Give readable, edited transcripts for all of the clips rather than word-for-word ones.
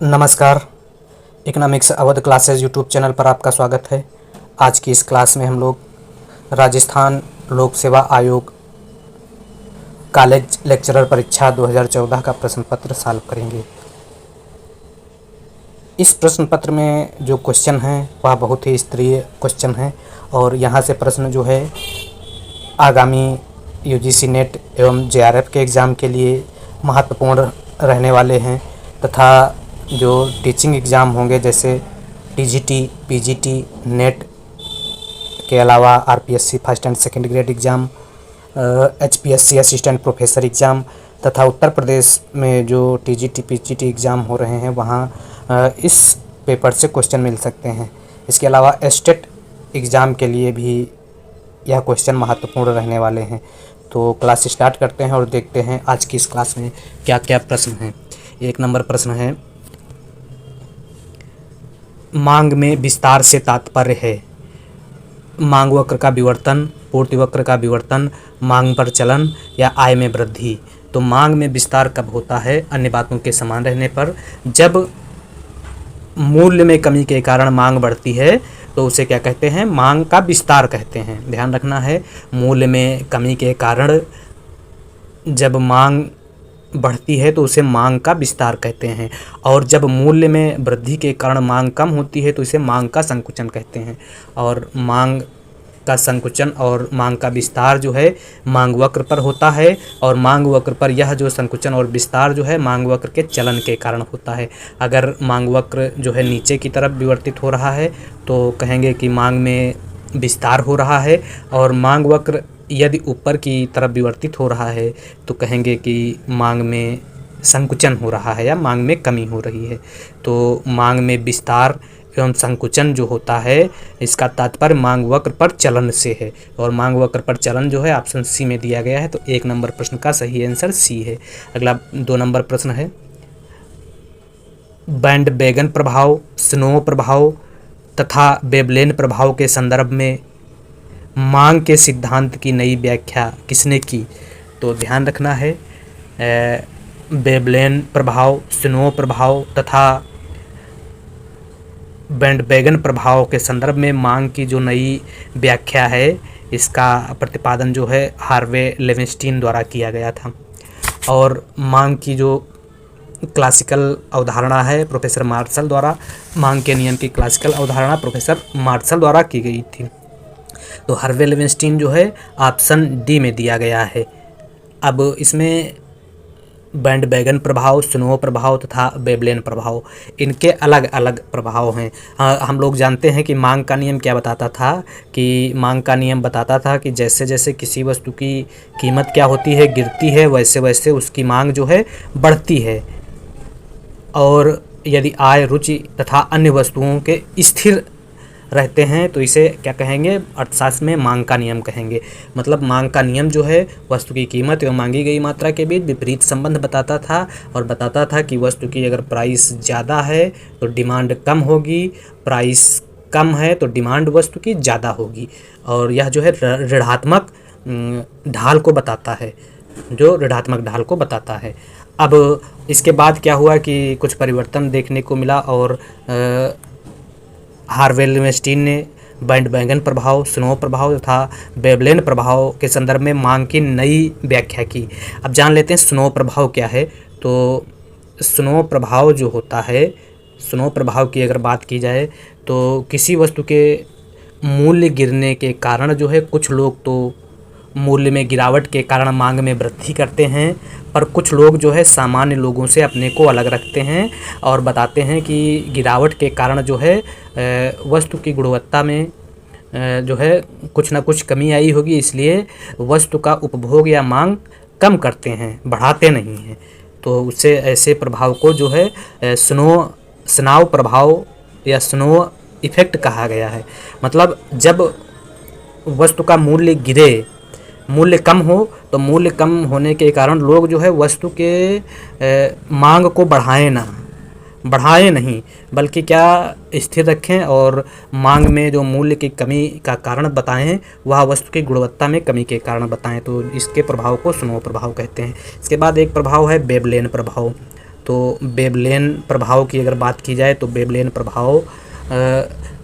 नमस्कार। Economics Awadh classes YouTube channel पर आपका स्वागत है। आज की इस क्लास में हम लोग राजस्थान लोक सेवा आयोग कॉलेज लेक्चरर परीक्षा 2014 का प्रश्न पत्र सॉल्व करेंगे। इस प्रश्न पत्र में जो क्वेश्चन हैं वह बहुत ही स्तरीय क्वेश्चन हैं और यहाँ से प्रश्न जो है आगामी यूजीसी नेट एवं जेआरएफ के एग्ज़ाम के लिए महत्वपूर्ण रहने वाले हैं तथा जो टीचिंग एग्ज़ाम होंगे जैसे टीजीटी, पीजीटी, नेट के अलावा RPSC first and second grade exam, HPSC assistant professor exam तथा उत्तर प्रदेश में जो टीजीटी, पीजीटी एग्ज़ाम हो रहे हैं वहाँ इस पेपर से क्वेश्चन मिल सकते हैं। इसके अलावा स्टेट एग्ज़ाम के लिए भी यह क्वेश्चन महत्वपूर्ण रहने वाले हैं। तो क्लास स्टार्ट करते हैं और देखते हैं आज की इस क्लास में क्या क्या प्रश्न हैं। एक नंबर प्रश्न है, मांग में विस्तार से तात्पर्य है मांग वक्र का विवर्तन, पूर्ति वक्र का विवर्तन, मांग पर चलन या आय में वृद्धि। तो मांग में विस्तार कब होता है? अन्य बातों के समान रहने पर। जब मूल्य में कमी के कारण मांग बढ़ती है तो उसे क्या कहते हैं? मांग का विस्तार कहते हैं। ध्यान रखना है, मूल्य में कमी के कारण जब मांग बढ़ती है तो उसे मांग का विस्तार कहते हैं और जब मूल्य में वृद्धि के कारण मांग कम होती है तो इसे मांग का संकुचन कहते हैं। और मांग का संकुचन और मांग का विस्तार जो है मांग वक्र पर होता है और मांग वक्र पर यह जो संकुचन और विस्तार जो है मांग वक्र के चलन के कारण होता है। अगर मांग वक्र जो है नीचे की तरफ विवर्तित हो रहा है तो कहेंगे कि मांग में विस्तार हो रहा है और मांग वक्र यदि ऊपर की तरफ विवर्तित हो रहा है तो कहेंगे कि मांग में संकुचन हो रहा है या मांग में कमी हो रही है। तो मांग में विस्तार एवं संकुचन जो होता है इसका तात्पर्य मांग वक्र पर चलन से है और मांग वक्र पर चलन जो है ऑप्शन सी में दिया गया है। तो एक नंबर प्रश्न का सही आंसर सी है। अगला 2 नंबर प्रश्न है, बैंड बैगन प्रभाव, स्नो प्रभाव तथा वेवलेन प्रभाव के संदर्भ में मांग के सिद्धांत की नई व्याख्या किसने की? तो ध्यान रखना है, वेवलेन प्रभाव, स्नो प्रभाव तथा बैंड बैगन प्रभाव के संदर्भ में मांग की जो नई व्याख्या है इसका प्रतिपादन जो है हार्वे लेविनस्टीन द्वारा किया गया था। और मांग की जो क्लासिकल अवधारणा है प्रोफेसर मार्शल द्वारा, मांग के नियम की क्लासिकल अवधारणा प्रोफेसर मार्शल द्वारा की गई थी। तो हार्वे लेविनस्टीन जो है ऑप्शन डी में दिया गया है। अब इसमें बैंड बैगन प्रभाव, स्नो प्रभाव तथा वेवलेन प्रभाव, इनके अलग अलग प्रभाव हैं। हम लोग जानते हैं कि मांग का नियम क्या बताता था कि मांग का नियम बताता था कि जैसे जैसे किसी वस्तु की कीमत क्या होती है, गिरती है, वैसे वैसे उसकी मांग जो है बढ़ती है और यदि आय, रुचि तथा अन्य वस्तुओं के स्थिर रहते हैं तो इसे क्या कहेंगे? अर्थशास्त्र में मांग का नियम कहेंगे। मतलब मांग का नियम जो है वस्तु की कीमत एवं मांगी गई मात्रा के बीच विपरीत संबंध बताता था और बताता था कि वस्तु की अगर प्राइस ज़्यादा है तो डिमांड कम होगी, प्राइस कम है तो डिमांड वस्तु की ज़्यादा होगी। और यह जो है ऋणात्मक ढाल को बताता है, जो ऋणात्मक ढाल को बताता है। अब इसके बाद क्या हुआ कि कुछ परिवर्तन देखने को मिला और हार्वे लेविनस्टीन ने बैंड बैगन प्रभाव, स्नो प्रभाव तथा वेवलेन प्रभाव के संदर्भ में मांग की नई व्याख्या की। अब जान लेते हैं स्नो प्रभाव क्या है। तो स्नो प्रभाव जो होता है, स्नो प्रभाव की अगर बात की जाए तो किसी वस्तु के मूल्य गिरने के कारण जो है कुछ लोग तो मूल्य में गिरावट के कारण मांग में वृद्धि करते हैं, पर कुछ लोग जो है सामान्य लोगों से अपने को अलग रखते हैं और बताते हैं कि गिरावट के कारण जो है वस्तु की गुणवत्ता में जो है कुछ ना कुछ कमी आई होगी, इसलिए वस्तु का उपभोग या मांग कम करते हैं, बढ़ाते नहीं हैं। तो उससे ऐसे प्रभाव को जो है स्नाव प्रभाव या स्नो इफेक्ट कहा गया है। मतलब जब वस्तु का मूल्य गिरे, मूल्य कम हो तो मूल्य कम होने के कारण लोग जो है वस्तु के मांग को बढ़ाएं नहीं बल्कि क्या स्थिर रखें और मांग में जो मूल्य की कमी का कारण बताएं वह वस्तु की गुणवत्ता में कमी के कारण बताएं। तो इसके प्रभाव को स्नो प्रभाव कहते हैं। इसके बाद एक प्रभाव है वेवलेन प्रभाव। तो वेवलेन प्रभाव की अगर बात की जाए तो वेवलेन प्रभाव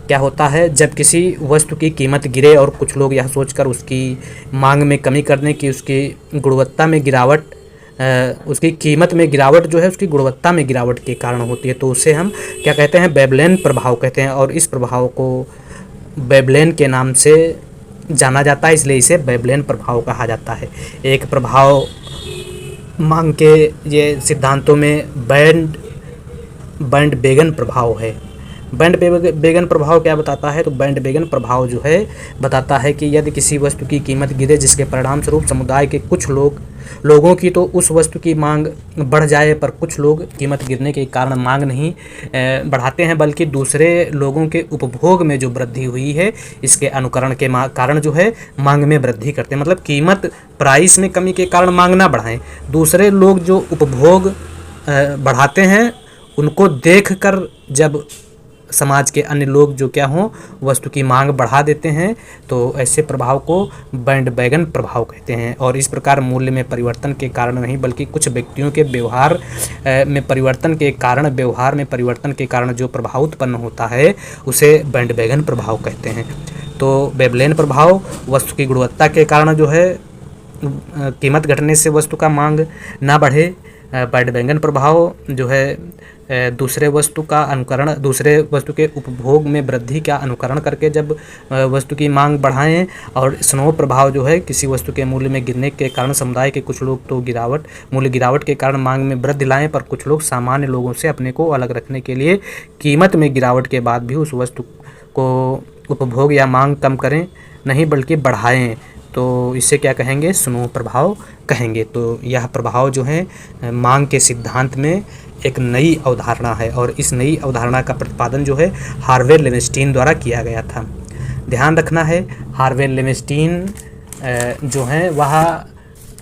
क्या होता है, जब किसी वस्तु की कीमत गिरे और कुछ लोग यह सोचकर उसकी मांग में कमी करने की उसकी गुणवत्ता में गिरावट उसकी कीमत में गिरावट जो है उसकी गुणवत्ता में गिरावट के कारण होती है, तो उसे हम क्या कहते हैं, वेवलेन प्रभाव कहते हैं। और इस प्रभाव को वेवलेन के नाम से जाना जाता है, इसलिए इसे वेवलेन प्रभाव कहा जाता है। एक प्रभाव मांग के ये सिद्धांतों में बैंड बेगन प्रभाव है। बैंड बेगन प्रभाव क्या बताता है, तो बैंड बेगन प्रभाव जो है बताता है कि यदि किसी वस्तु की कीमत गिरे जिसके परिणाम स्वरूप समुदाय के कुछ लोगों की तो उस वस्तु की मांग बढ़ जाए, पर कुछ लोग कीमत गिरने के कारण मांग नहीं बढ़ाते हैं, बल्कि दूसरे लोगों के उपभोग में जो वृद्धि हुई है इसके अनुकरण के कारण जो है मांग में वृद्धि करते हैं। मतलब कीमत प्राइस में कमी के कारण मांग ना बढ़ाएं, दूसरे लोग जो उपभोग बढ़ाते हैं उनको देखकर जब समाज के अन्य लोग जो क्या हों वस्तु की मांग बढ़ा देते हैं, तो ऐसे प्रभाव को बैंड बेगन प्रभाव कहते हैं। और इस प्रकार मूल्य में परिवर्तन के कारण नहीं, बल्कि कुछ व्यक्तियों के व्यवहार में परिवर्तन के कारण, व्यवहार में परिवर्तन के कारण जो प्रभाव उत्पन्न होता है उसे बैंड बेगन प्रभाव कहते हैं। तो वेवलेन प्रभाव वस्तु की गुणवत्ता के कारण जो है कीमत घटने से वस्तु का मांग ना बढ़े। बैंड बेगन प्रभाव जो है दूसरे वस्तु के उपभोग में वृद्धि का अनुकरण करके जब वस्तु की मांग बढ़ाएं। और स्नो प्रभाव जो है किसी वस्तु के मूल्य में गिरने के कारण समुदाय के कुछ लोग तो मूल्य गिरावट के कारण मांग में वृद्धि लाएं, पर कुछ लोग सामान्य लोगों से अपने को अलग रखने के लिए कीमत में गिरावट के बाद भी उस वस्तु को उपभोग या मांग कम करें नहीं बल्कि बढ़ाएं, तो इसे क्या कहेंगे, स्नो प्रभाव कहेंगे। तो यह प्रभाव जो है मांग के सिद्धांत में एक नई अवधारणा है, और इस नई अवधारणा का प्रतिपादन जो है हार्वे लेविन्स्टीन द्वारा किया गया था। ध्यान रखना है, हार्वे लेविन्स्टीन जो है वह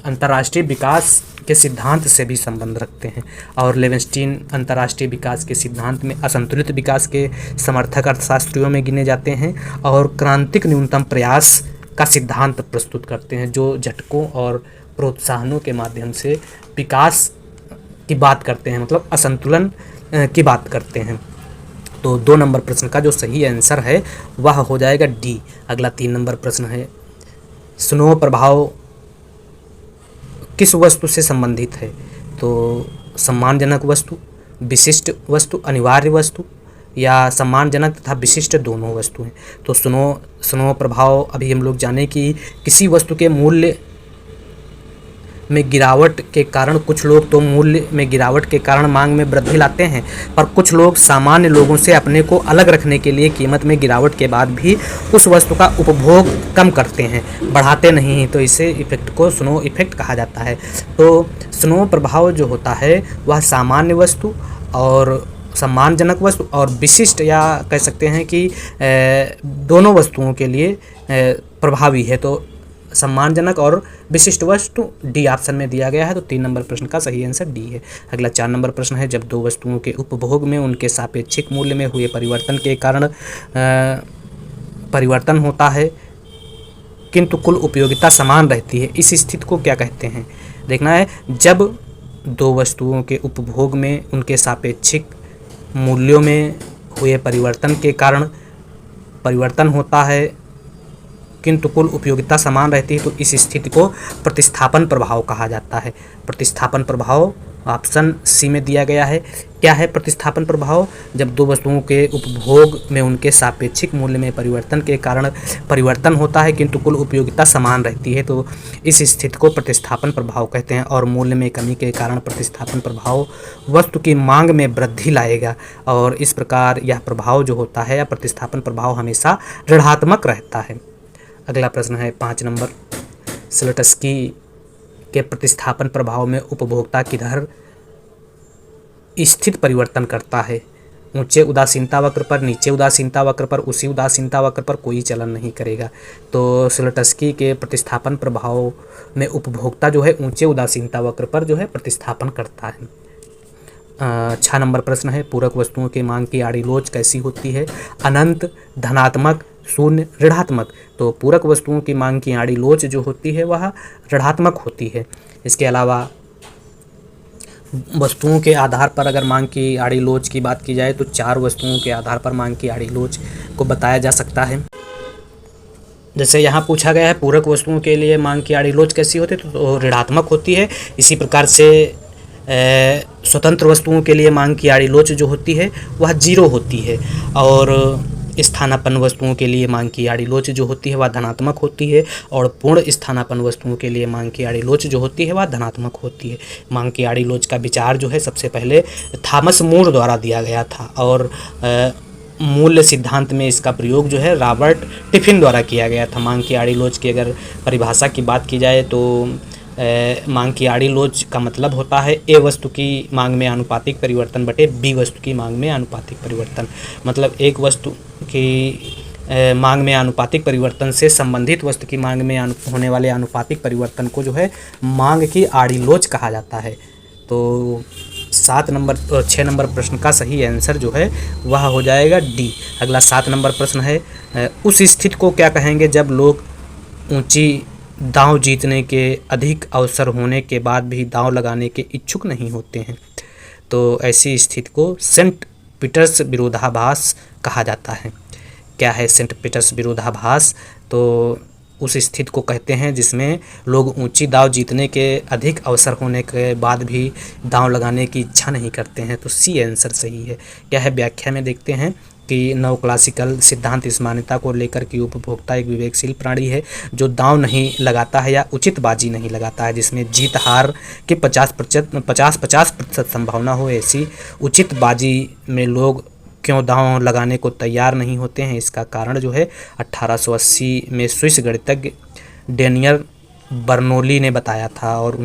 अंतर्राष्ट्रीय विकास के सिद्धांत से भी संबंध रखते हैं, और लेविन्स्टीन अंतर्राष्ट्रीय विकास के सिद्धांत में असंतुलित विकास के समर्थक अर्थशास्त्रियों में गिने जाते हैं, और क्रांतिक न्यूनतम प्रयास का सिद्धांत प्रस्तुत करते हैं, जो झटकों और प्रोत्साहनों के माध्यम से विकास की बात करते हैं, मतलब असंतुलन की बात करते हैं। तो 2 नंबर प्रश्न का जो सही आंसर है वह हो जाएगा डी। अगला 3 नंबर प्रश्न है, स्नो प्रभाव किस वस्तु से संबंधित है, तो सम्मानजनक वस्तु, विशिष्ट वस्तु, अनिवार्य वस्तु, या सम्मानजनक तथा विशिष्ट दोनों वस्तु हैं। तो स्नो प्रभाव अभी हम लोग जाने कि किसी वस्तु के मूल्य में गिरावट के कारण कुछ लोग तो मूल्य में गिरावट के कारण मांग में वृद्धि लाते हैं, पर कुछ लोग सामान्य लोगों से अपने को अलग रखने के लिए कीमत में गिरावट के बाद भी उस वस्तु का उपभोग कम करते हैं, बढ़ाते नहीं हैं, तो इसे इफेक्ट को स्नो इफेक्ट कहा जाता है। तो स्नो प्रभाव जो होता है वह सामान्य वस्तु और सम्मानजनक वस्तु और विशिष्ट, या कह सकते हैं कि दोनों वस्तुओं के लिए प्रभावी है। तो सम्मानजनक और विशिष्ट वस्तु डी ऑप्शन में दिया गया है, तो 3 नंबर प्रश्न का सही आंसर डी है। अगला 4 नंबर प्रश्न है, जब 2 वस्तुओं के उपभोग में उनके सापेक्षिक मूल्य में हुए परिवर्तन के कारण परिवर्तन होता है किंतु कुल उपयोगिता समान रहती है, इस स्थिति को क्या कहते हैं। देखना है, जब 2 वस्तुओं के उपभोग में उनके सापेक्षिक मूल्यों में हुए परिवर्तन के कारण परिवर्तन होता है किंतु कुल उपयोगिता समान रहती है, तो इस स्थिति को प्रतिस्थापन प्रभाव कहा जाता है। प्रतिस्थापन प्रभाव ऑप्शन सी में दिया गया है। क्या है प्रतिस्थापन प्रभाव, जब 2 वस्तुओं के उपभोग में उनके सापेक्षिक मूल्य में परिवर्तन के कारण परिवर्तन होता है किंतु कुल उपयोगिता समान रहती है, तो इस स्थिति को प्रतिस्थापन प्रभाव कहते हैं। और मूल्य में कमी के कारण प्रतिस्थापन प्रभाव वस्तु की मांग में वृद्धि लाएगा, और इस प्रकार यह प्रभाव जो होता है या प्रतिस्थापन प्रभाव हमेशा ऋणात्मक रहता है। अगला प्रश्न है 5 नंबर, स्लोटस्की के प्रतिस्थापन प्रभाव में उपभोक्ता किधर स्थित परिवर्तन करता है, ऊंचे उदासीनता वक्र पर, नीचे उदासीनता वक्र पर, उसी उदासीनता वक्र पर कोई चलन नहीं करेगा। तो स्लोटस्की के प्रतिस्थापन प्रभाव में उपभोक्ता जो है ऊंचे उदासीनता वक्र पर जो है प्रतिस्थापन करता है। 6 नंबर प्रश्न है, पूरक वस्तुओं की मांग की आड़ी लोच कैसी होती है, अनंत, धनात्मक, शून्य, ऋणात्मक। तो पूरक वस्तुओं की मांग की आड़ी लोच जो होती है वह ऋणात्मक होती है। इसके अलावा वस्तुओं के आधार पर अगर मांग की आड़ी लोच की बात की जाए तो 4 वस्तुओं के आधार पर मांग की आड़ी लोच को बताया जा सकता है। जैसे यहाँ पूछा गया है पूरक वस्तुओं के लिए मांग की आड़ी लोच कैसी होती है, तो ऋणात्मक होती है। इसी प्रकार से स्वतंत्र वस्तुओं के लिए मांग की आड़ी लोच जो होती है वह 0 होती है। और स्थानापन्न वस्तुओं के लिए मांग की आड़ी लोच जो होती है वह धनात्मक होती है। और पूर्ण स्थानापन्न वस्तुओं के लिए मांग की आड़ी लोच जो होती है वह धनात्मक होती है। मांग की आड़ी लोच का विचार जो है सबसे पहले थॉमस मूर द्वारा दिया गया था, और मूल्य सिद्धांत में इसका प्रयोग जो है रॉबर्ट टिफिन द्वारा किया गया था। मांग की आड़ी लोच की अगर परिभाषा की बात की जाए तो मांग की आड़ी लोच का मतलब होता है ए वस्तु की मांग में आनुपातिक परिवर्तन बटे बी वस्तु की मांग में आनुपातिक परिवर्तन। मतलब एक वस्तु की मांग में आनुपातिक परिवर्तन से संबंधित वस्तु की मांग में होने वाले आनुपातिक परिवर्तन को जो है मांग की आड़ी लोच कहा जाता है। तो 6 नंबर प्रश्न का सही आंसर जो है वह हो जाएगा डी। अगला 7 नंबर प्रश्न है, उस स्थिति को क्या कहेंगे जब लोग ऊंची दांव जीतने के अधिक अवसर होने के बाद भी दांव लगाने के इच्छुक नहीं होते हैं। तो ऐसी स्थिति को सेंट पीटर्स विरोधाभास कहा जाता है। क्या है सेंट पीटर्स विरोधाभास? तो उस स्थिति को कहते हैं जिसमें लोग ऊंची दांव जीतने के अधिक अवसर होने के बाद भी दांव लगाने की इच्छा नहीं करते हैं। तो सी आंसर सही है। क्या है व्याख्या में देखते हैं कि नव क्लासिकल सिद्धांत इस मान्यता को लेकर कि उपभोक्ता एक विवेकशील प्राणी है जो दांव नहीं लगाता है या उचित बाजी नहीं लगाता है, जिसमें जीत हार के 50% संभावना हो। ऐसी उचित बाजी में लोग क्यों दांव लगाने को तैयार नहीं होते हैं? इसका कारण जो है 1880 में स्विस गणितज्ञ डेनियल बर्नौली ने बताया था, और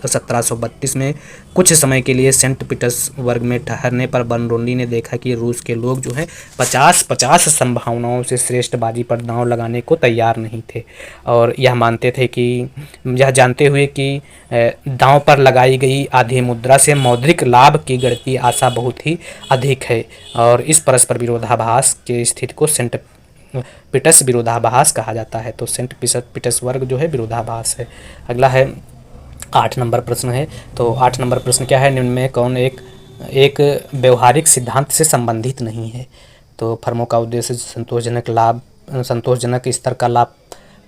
1732 में कुछ समय के लिए सेंट पीटर्सबर्ग में ठहरने पर बर्नौली ने देखा कि रूस के लोग जो है 50-50 संभावनाओं से श्रेष्ठ बाजी पर दांव लगाने को तैयार नहीं थे, और यह मानते थे कि यह जानते हुए कि दांव पर लगाई गई आधी मुद्रा से मौद्रिक लाभ की गणितीय आशा बहुत ही अधिक है। और इस परस्पर विरोधाभास की स्थिति को सेंट पीटर्स विरोधाभास कहा जाता है। तो सेंट पीटर्सबर्ग जो है विरोधाभास है। अगला है 8 नंबर प्रश्न है। तो 8 नंबर प्रश्न क्या है, निम्न में कौन एक व्यवहारिक सिद्धांत से संबंधित नहीं है? तो फर्मों का उद्देश्य संतोषजनक स्तर का लाभ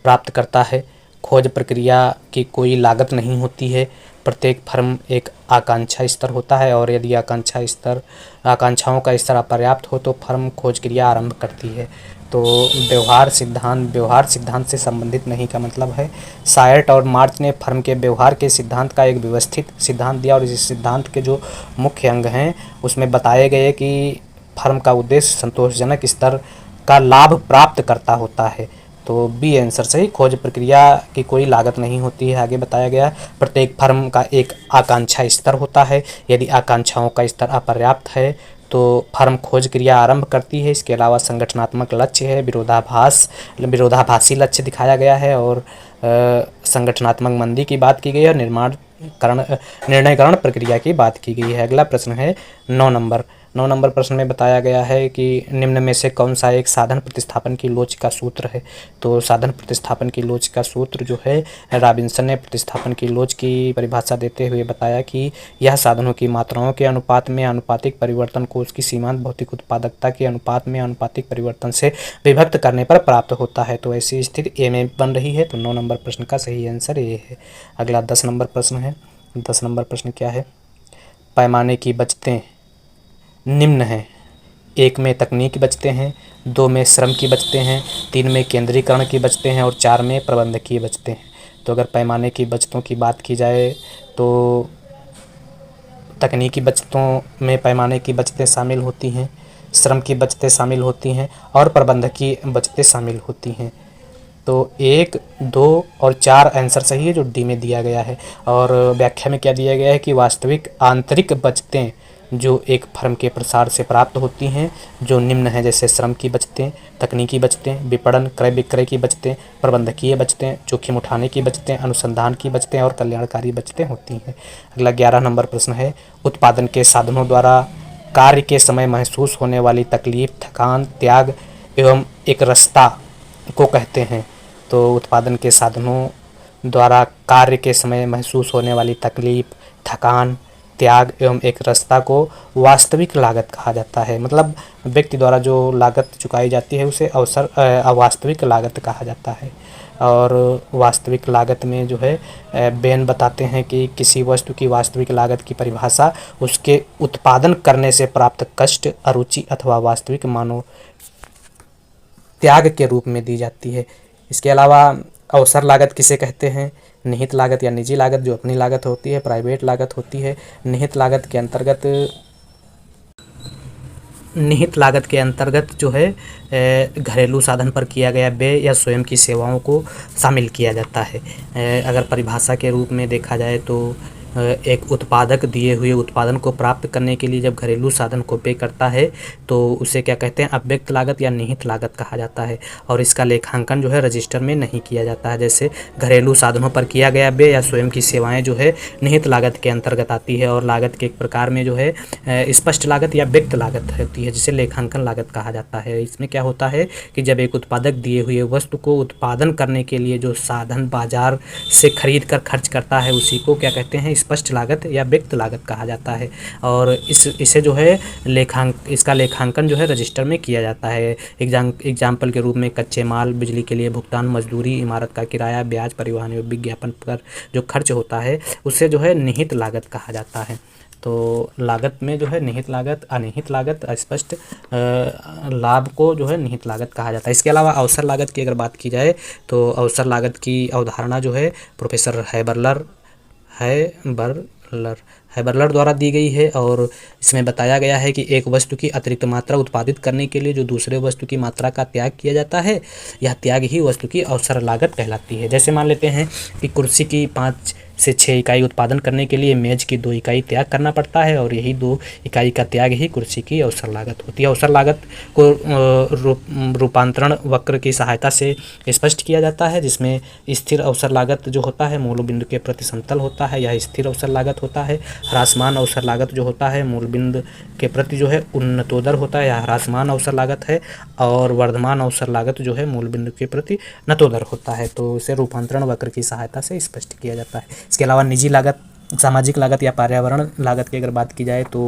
प्राप्त करता है। खोज प्रक्रिया की कोई लागत नहीं होती है। प्रत्येक फर्म एक आकांक्षा स्तर होता है, और यदि आकांक्षाओं का स्तर अपर्याप्त हो तो फर्म खोज क्रिया आरंभ करती है। तो व्यवहार सिद्धांत से संबंधित नहीं का मतलब है सायर्ट और मार्च ने फर्म के व्यवहार के सिद्धांत का एक व्यवस्थित सिद्धांत दिया, और इस सिद्धांत के जो मुख्य अंग हैं उसमें बताए गए कि फर्म का उद्देश्य संतोषजनक स्तर का लाभ प्राप्त करता होता है। तो बी आंसर सही, खोज प्रक्रिया की कोई लागत नहीं होती है। आगे बताया गया प्रत्येक फर्म का एक आकांक्षा स्तर होता है। यदि आकांक्षाओं का स्तर अपर्याप्त है तो फर्म खोज क्रिया आरंभ करती है। इसके अलावा संगठनात्मक लक्ष्य है, विरोधाभासी लक्ष्य दिखाया गया है, और संगठनात्मक मंदी की बात की गई है, निर्णयकरण प्रक्रिया की बात की गई है। अगला प्रश्न है 9 नंबर प्रश्न में बताया गया है कि निम्न में से कौन सा एक साधन प्रतिस्थापन की लोच का सूत्र है? तो साधन प्रतिस्थापन की लोच का सूत्र जो है रॉबिन्सन ने प्रतिस्थापन की लोच की परिभाषा देते हुए बताया कि यह साधनों की मात्राओं के अनुपात में आनुपातिक परिवर्तन को उसकी सीमांत भौतिक उत्पादकता के अनुपात में आनुपातिक परिवर्तन से विभक्त करने पर प्राप्त होता है। तो ऐसी स्थिति ए में बन रही है। तो 9 नंबर प्रश्न का सही आंसर ए है। अगला 10 नंबर प्रश्न है। 10 नंबर प्रश्न क्या है, पैमाने की बचतें निम्न हैं। 1 में तकनीक की बचतें हैं, 2 में श्रम की बचतें हैं, 3 में केंद्रीकरण की बचतें हैं, और 4 में प्रबंधकीय बचतें हैं। तो अगर पैमाने की बचतों की बात की जाए तो तकनीकी बचतों में पैमाने की बचतें शामिल होती हैं, श्रम की बचतें शामिल होती हैं, और प्रबंधकीय बचतें शामिल होती हैं। तो 1, 2 और 4 आंसर सही है जो डी में दिया गया है। और व्याख्या में क्या दिया गया है कि वास्तविक आंतरिक बचतें जो एक फर्म के प्रसार से प्राप्त होती हैं जो निम्न है, जैसे श्रम की बचतें, तकनीकी बचतें, विपणन क्रय विक्रय की बचतें, प्रबंधकीय बचतें, जोखिम उठाने की बचतें, अनुसंधान की बचतें और कल्याणकारी बचतें होती हैं। अगला 11 नंबर प्रश्न है, उत्पादन के साधनों द्वारा कार्य के समय महसूस होने वाली तकलीफ, थकान, त्याग एवं एकरसता को कहते हैं। तो उत्पादन के साधनों द्वारा कार्य के समय महसूस होने वाली तकलीफ, थकान, त्याग एवं एकरसता को वास्तविक लागत कहा जाता है। मतलब व्यक्ति द्वारा जो लागत चुकाई जाती है उसे अवास्तविक लागत कहा जाता है। और वास्तविक लागत में जो है बेन बताते हैं कि किसी वस्तु की वास्तविक लागत की परिभाषा उसके उत्पादन करने से प्राप्त कष्ट, अरुचि अथवा वास्तविक मानव त्याग के रूप में दी जाती है। इसके अलावा अवसर लागत किसे कहते हैं? निहित लागत या निजी लागत जो अपनी लागत होती है, प्राइवेट लागत होती है। निहित लागत के अंतर्गत जो है घरेलू साधन पर किया गया व्यय या स्वयं की सेवाओं को शामिल किया जाता है। अगर परिभाषा के रूप में देखा जाए तो एक उत्पादक दिए हुए उत्पादन को प्राप्त करने के लिए जब घरेलू साधन को पे करता है तो उसे क्या कहते हैं? अव्यक्त लागत या निहित लागत कहा जाता है। और इसका लेखांकन जो है रजिस्टर में नहीं किया जाता है। जैसे घरेलू साधनों पर किया गया व्यय या स्वयं की सेवाएं जो है निहित लागत के अंतर्गत आती है। और लागत के एक प्रकार में जो है स्पष्ट लागत या व्यक्त लागत होती है जिसे लेखांकन लागत कहा जाता है। इसमें क्या होता है कि जब एक उत्पादक दिए हुए वस्तु को उत्पादन करने के लिए जो साधन बाजार से खरीद कर खर्च करता है उसी को क्या कहते हैं? स्पष्ट लागत या व्यक्त लागत कहा जाता है। और इसे जो है इसका लेखांकन जो है रजिस्टर में किया जाता है। एग्जाम्पल के रूप में कच्चे माल, बिजली के लिए भुगतान, मजदूरी, इमारत का किराया, ब्याज, परिवहन एवं विज्ञापन पर जो खर्च होता है उसे जो है निहित लागत कहा जाता है। तो लागत में जो है निहित लागत, अनिहित लागत, अस्पष्ट लाभ को जो है निहित लागत कहा जाता है। इसके अलावा अवसर लागत की अगर बात की जाए तो अवसर लागत की अवधारणा जो है प्रोफेसर हैबरलर द्वारा दी गई है। और इसमें बताया गया है कि एक वस्तु की अतिरिक्त मात्रा उत्पादित करने के लिए जो दूसरे वस्तु की मात्रा का त्याग किया जाता है यह त्याग ही वस्तु की अवसर लागत कहलाती है। जैसे मान लेते हैं कि कुर्सी की 5 से 6 इकाई उत्पादन करने के लिए मेज की 2 इकाई त्याग करना पड़ता है और यही 2 इकाई का त्याग ही कुर्सी की अवसर लागत होती है। अवसर लागत को रूपांतरण वक्र की सहायता से स्पष्ट किया जाता है जिसमें स्थिर अवसर लागत जो होता है मूल बिंदु के प्रति समतल होता है, यह स्थिर अवसर लागत होता है। ह्रासमान अवसर लागत जो होता है मूल बिंदु के प्रति जो है उन्नतोदर होता है, यह ह्रासमान अवसर लागत है। और वर्धमान अवसर लागत जो है मूल बिंदु के प्रति नतोदर होता है। तो इसे रूपांतरण वक्र की सहायता से स्पष्ट किया जाता है। इसके अलावा निजी लागत, सामाजिक लागत या पर्यावरण लागत की अगर बात की जाए तो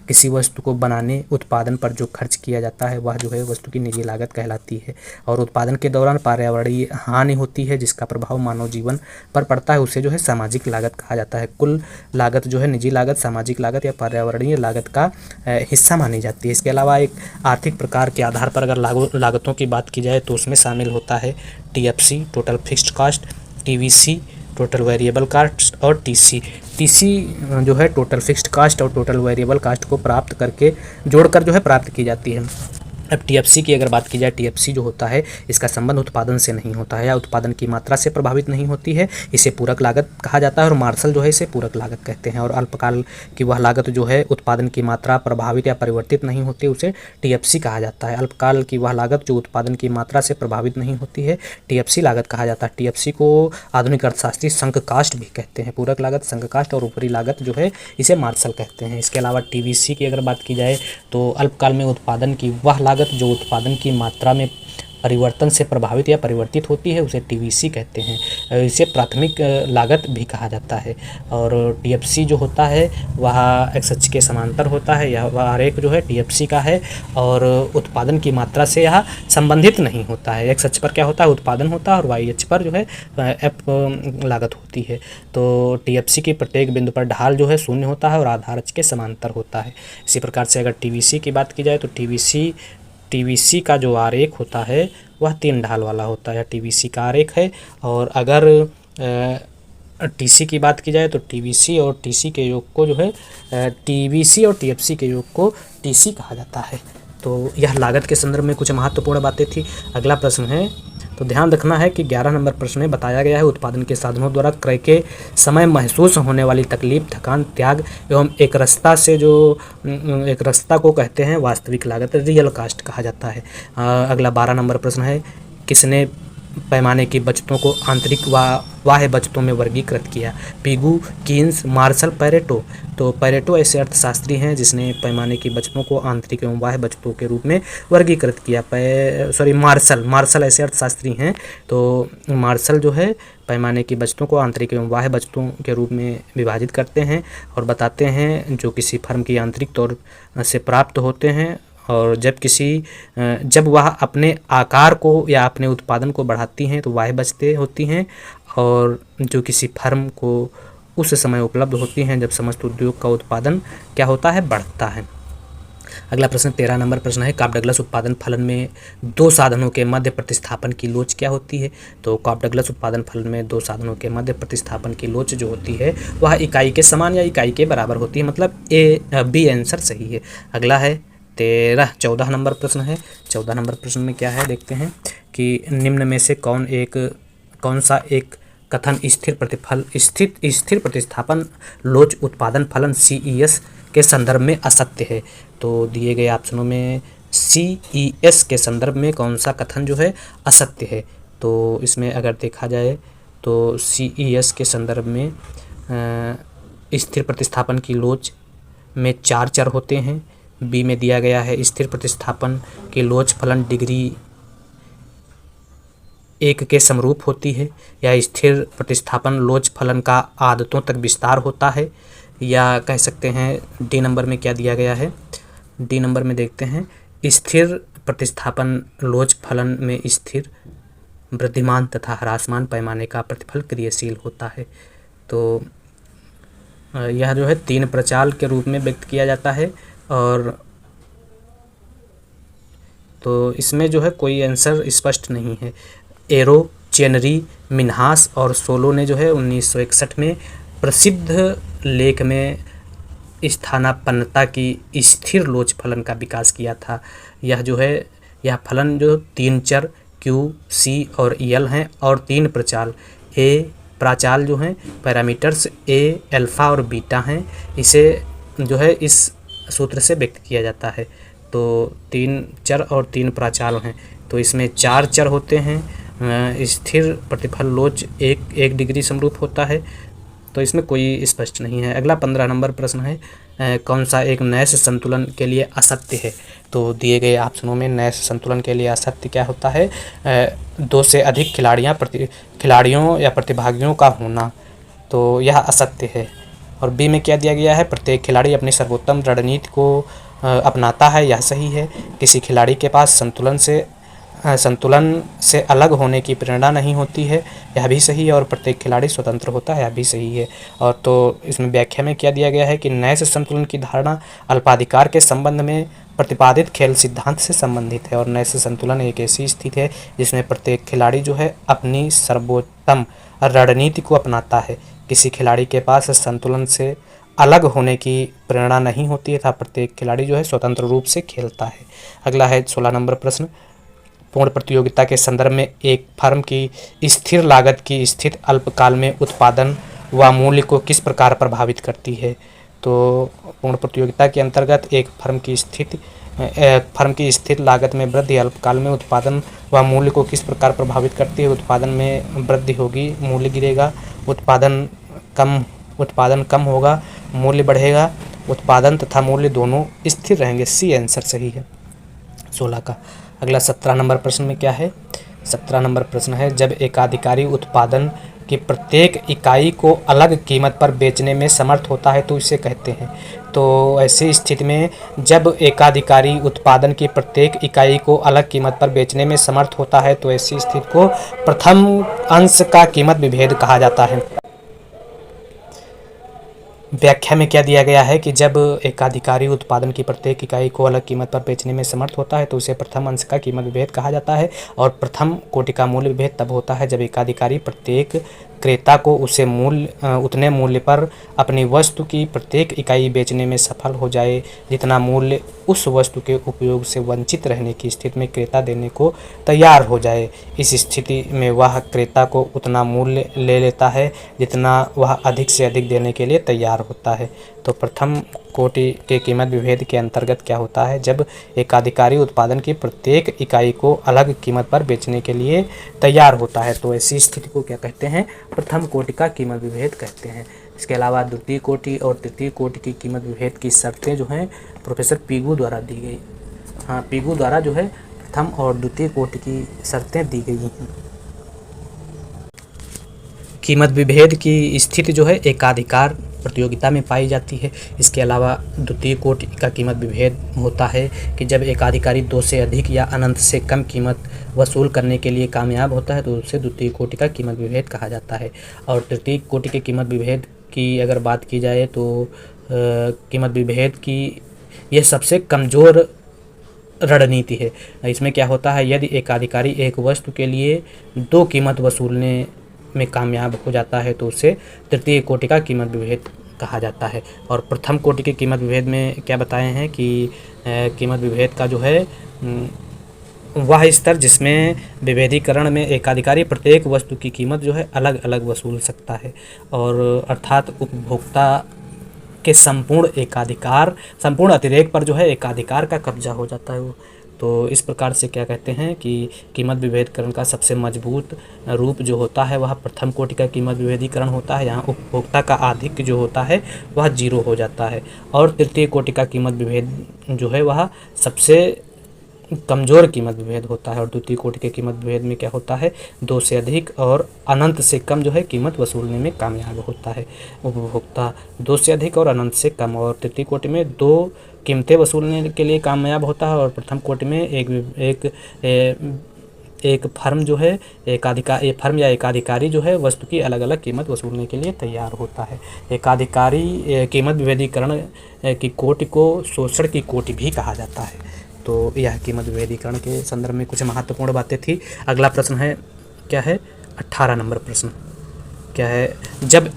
किसी वस्तु को बनाने, उत्पादन पर जो खर्च किया जाता है वह जो है वस्तु की निजी लागत कहलाती है। और उत्पादन के दौरान पर्यावरणीय हानि होती है जिसका प्रभाव मानव जीवन पर पड़ता है उसे जो है सामाजिक लागत कहा जाता है। कुल लागत जो है निजी लागत, सामाजिक लागत या पर्यावरणीय लागत का हिस्सा मानी जाती है। इसके अलावा एक आर्थिक प्रकार के आधार पर अगर लागतों की बात की जाए तो उसमें शामिल होता है TFC total fixed cost, TVC total variable cost और TC जो है टोटल फिक्स्ड कास्ट और टोटल वेरिएबल कास्ट को प्राप्त करके जोड़कर जो है प्राप्त की जाती है। अब TFC की अगर बात की जाए, TFC जो होता है इसका संबंध उत्पादन से नहीं होता है या उत्पादन की मात्रा से प्रभावित नहीं होती है, इसे पूरक लागत कहा जाता है। और मार्शल जो है इसे पूरक लागत कहते हैं। और अल्पकाल की वह लागत जो है उत्पादन की मात्रा प्रभावित या परिवर्तित नहीं होती उसे TFC कहा जाता है। अल्पकाल की वह लागत जो उत्पादन की मात्रा से प्रभावित नहीं होती है TFC लागत कहा जाता है। TFC को आधुनिक अर्थशास्त्री संक कास्ट भी कहते हैं। पूरक लागत संक कास्ट और ऊपरी लागत जो है इसे मार्शल कहते हैं। इसके अलावा TVC की अगर बात की जाए तो अल्पकाल में उत्पादन की वह लागत जो उत्पादन की मात्रा में परिवर्तन से प्रभावित या परिवर्तित होती है उसे TVC कहते हैं। इसे प्राथमिक लागत भी कहा जाता है। और TFC जो होता है वह एक्स अक्ष के समांतर होता है, यह वह आरेख जो है TFC का है और उत्पादन की मात्रा से यह संबंधित नहीं होता है। एक्स अक्ष पर क्या होता है? उत्पादन होता है और वाई अक्ष पर जो है F लागत होती है। तो TFC की प्रत्येक बिंदु पर ढाल जो है 0 होता है और आधार अक्ष के समांतर होता है। इसी प्रकार से अगर TVC की बात की जाए तो TVC का जो आरेख होता है वह 3 ढाल वाला होता है, TVC का आरेख है। और अगर TC की बात की जाए तो TVC और TC के योग को जो है TVC और TFC के योग को TC कहा जाता है। तो यह लागत के संदर्भ में कुछ महत्वपूर्ण बातें थी। अगला प्रश्न है तो ध्यान रखना है कि 11 नंबर प्रश्न में बताया गया है उत्पादन के साधनों द्वारा क्रय के समय महसूस होने वाली तकलीफ, थकान, त्याग एवं एकरसता से जो एकरसता को कहते हैं वास्तविक लागत, रियल कास्ट कहा जाता है। अगला 12 नंबर प्रश्न है किसने पैमाने की बचतों को आंतरिक व बाह्य बचतों में वर्गीकृत किया? Pigou, Keynes, Marshall, Pareto. तो पैरेटो ऐसे अर्थशास्त्री हैं जिसने पैमाने की बचतों को आंतरिक एवं बाह्य बचतों के रूप में वर्गीकृत किया। मार्शल ऐसे अर्थशास्त्री हैं। तो मार्शल जो है पैमाने की बचतों को आंतरिक एवं बाह्य बचतों के रूप में विभाजित करते हैं और बताते हैं जो किसी फर्म की आंतरिक तौर से प्राप्त होते हैं, और जब वह अपने आकार को या अपने उत्पादन को बढ़ाती हैं तो बाह्य बचतें होती हैं, और जो किसी फर्म को उस समय उपलब्ध होती हैं जब समस्त उद्योग का उत्पादन क्या होता है, बढ़ता है। अगला प्रश्न 13 नंबर प्रश्न है, कॉप डगलस उत्पादन फलन में दो साधनों के मध्य प्रतिस्थापन की लोच क्या होती है? तो कॉप डगलस उत्पादन फलन में दो साधनों के मध्य प्रतिस्थापन की लोच जो होती है वह इकाई के समान या इकाई के बराबर होती है, मतलब बी आंसर सही है। अगला है 14 नंबर प्रश्न है। 14 नंबर प्रश्न में क्या है देखते हैं कि निम्न में से कौन सा एक कथन स्थिर प्रतिस्थापन लोच उत्पादन फलन CES के संदर्भ में असत्य है? तो दिए गए ऑप्शनों में CES के संदर्भ में कौन सा कथन जो है असत्य है? तो इसमें अगर देखा जाए तो CES के संदर्भ में स्थिर प्रतिस्थापन की लोच में 4 चर होते हैं। बी में दिया गया है स्थिर प्रतिस्थापन की लोच फलन डिग्री 1 के समरूप होती है, या स्थिर प्रतिस्थापन लोच फलन का आदतों तक विस्तार होता है, या कह सकते हैं डी नंबर में क्या दिया गया है, डी नंबर में देखते हैं स्थिर प्रतिस्थापन लोच फलन में स्थिर, वृद्धिमान तथा ह्रासमान पैमाने का प्रतिफल क्रियाशील होता है। तो यह जो है 3 प्रचाल के रूप में व्यक्त किया जाता है, और तो इसमें जो है कोई आंसर स्पष्ट नहीं है। एरो, चेनरी, मिन्हास और सोलो ने जो है 1961 में प्रसिद्ध लेख में स्थानापन्नता की स्थिर लोच फलन का विकास किया था। यह फलन जो 3 चर Q, C और L हैं, और 3 प्राचाल जो हैं पैरामीटर्स A, अल्फ़ा और बीटा हैं। इसे जो है इस सूत्र से व्यक्त किया जाता है। तो 3 चर और 3 प्राचाल हैं, तो इसमें 4 चर होते हैं। स्थिर प्रतिफल लोच 1 डिग्री समरूप होता है, तो इसमें कोई स्पष्ट नहीं है। अगला 15 नंबर प्रश्न है, कौन सा एक नैश संतुलन के लिए असत्य है? तो दिए गए ऑप्शनों में नैश संतुलन के लिए असत्य क्या होता है? 2 से अधिक खिलाड़ियों या प्रतिभागियों का होना, तो यह असत्य है। और बी में क्या दिया गया है? प्रत्येक खिलाड़ी अपनी सर्वोत्तम रणनीति को अपनाता है, यह सही है। किसी खिलाड़ी के पास संतुलन से अलग होने की प्रेरणा नहीं होती है, यह भी सही है। और प्रत्येक खिलाड़ी स्वतंत्र होता है, यह भी सही है। और तो इसमें व्याख्या में क्या दिया गया है कि नैश संतुलन की धारणा अल्पाधिकार के संबंध में प्रतिपादित खेल सिद्धांत से संबंधित है, और नैश संतुलन एक ऐसी स्थिति है जिसमें प्रत्येक खिलाड़ी जो है अपनी सर्वोत्तम रणनीति को अपनाता है। किसी खिलाड़ी के पास संतुलन से अलग होने की प्रेरणा नहीं होती है तथा प्रत्येक खिलाड़ी जो है स्वतंत्र रूप से खेलता है। अगला है 16 नंबर प्रश्न, पूर्ण प्रतियोगिता के संदर्भ में एक फर्म की स्थिर लागत की स्थिति अल्पकाल में उत्पादन व मूल्य को किस प्रकार प्रभावित करती है? तो पूर्ण प्रतियोगिता के अंतर्गत एक फर्म की स्थिर लागत में वृद्धि अल्पकाल में उत्पादन व मूल्य को किस प्रकार प्रभावित करती है? उत्पादन में वृद्धि होगी, मूल्य गिरेगा। उत्पादन कम होगा, मूल्य बढ़ेगा। उत्पादन तथा मूल्य दोनों स्थिर रहेंगे। सी आंसर सही है 16 का। अगला 17 नंबर प्रश्न में क्या है? 17 नंबर प्रश्न है, जब एकाधिकारी उत्पादन की प्रत्येक इकाई को अलग कीमत पर बेचने में समर्थ होता है तो इसे कहते हैं। तो ऐसी स्थिति में जब एकाधिकारी उत्पादन की प्रत्येक इकाई को अलग कीमत पर बेचने में समर्थ होता है तो ऐसी स्थिति को प्रथम अंश का कीमत विभेद कहा जाता है। व्याख्या में क्या दिया गया है कि जब एकाधिकारी उत्पादन की प्रत्येक इकाई को अलग कीमत पर बेचने में समर्थ होता है तो उसे प्रथम अंश का कीमत विभेद कहा जाता है। और प्रथम कोटि का मूल्य विभेद तब होता है जब एकाधिकारी प्रत्येक क्रेता को उतने मूल्य पर अपनी वस्तु की प्रत्येक इकाई बेचने में सफल हो जाए जितना मूल्य उस वस्तु के उपयोग से वंचित रहने की स्थिति में क्रेता देने को तैयार हो जाए। इस स्थिति में वह क्रेता को उतना मूल्य ले लेता है जितना वह अधिक से अधिक देने के लिए तैयार होता है। तो प्रथम कोटि के कीमत विभेद के अंतर्गत क्या होता है, जब एकाधिकारी उत्पादन की प्रत्येक इकाई को अलग कीमत पर बेचने के लिए तैयार होता है, तो ऐसी स्थिति को क्या कहते हैं, प्रथम कोटि का कीमत विभेद कहते हैं। इसके अलावा द्वितीय कोटि और तृतीय कोटि की कीमत विभेद की शर्तें जो हैं प्रोफेसर पीगू द्वारा दी गई, पीगू द्वारा जो है प्रथम और द्वितीय कोटि की शर्तें दी गई हैं। कीमत विभेद की स्थिति जो है एकाधिकार प्रतियोगिता में पाई जाती है। इसके अलावा द्वितीय कोटि का कीमत विभेद होता है कि जब एकाधिकारी 2 से अधिक या अनंत से कम कीमत वसूल करने के लिए कामयाब होता है तो उसे द्वितीय कोटि का कीमत विभेद कहा जाता है। और तृतीय कोटि के कीमत विभेद की अगर बात की जाए तो कीमत विभेद की यह सबसे कमज़ोर रणनीति है। इसमें क्या होता है, यदि एकाधिकारी एक वस्तु के लिए 2 कीमत वसूलने में कामयाब हो जाता है तो उसे तृतीय कोटि का कीमत विभेद कहा जाता है। और प्रथम कोटि के कीमत विभेद में क्या बताए हैं कि कीमत विभेद का जो है वह स्तर जिसमें विभेदीकरण में एकाधिकारी प्रत्येक वस्तु की कीमत जो है अलग अलग वसूल सकता है, और अर्थात उपभोक्ता के संपूर्ण अतिरेक पर जो है एकाधिकार का कब्जा हो जाता है वो। तो इस प्रकार से क्या कहते हैं कि कीमत विभेदीकरण का सबसे मजबूत रूप जो होता है वह प्रथम कोटि का कीमत विभेदीकरण होता है। यहाँ उपभोक्ता का आधिक्य जो होता है वह 0 हो जाता है। और तृतीय कोटि का कीमत विभेद जो है वह सबसे कमज़ोर कीमत विभेद होता है। और द्वितीय कोटि के कीमत विभेद में क्या होता है, 2 से अधिक और अनंत से कम जो है कीमत वसूलने में कामयाब होता है उपभोक्ता, 2 से अधिक और अनंत से कम। और तृतीय कोटि में 2 कीमतें वसूलने के लिए कामयाब होता है। और प्रथम कोटि में एक फर्म जो है फर्म या एकाधिकारी जो है वस्तु की अलग अलग कीमत वसूलने के लिए तैयार होता है। एकाधिकारी कीमत विभेदीकरण की कोटि को शोषण की कोटि भी कहा जाता है। तो यह कीमत विभेदीकरण के संदर्भ में कुछ महत्वपूर्ण बातें थी। अगला प्रश्न है, क्या है 18 नंबर प्रश्न क्या है, जब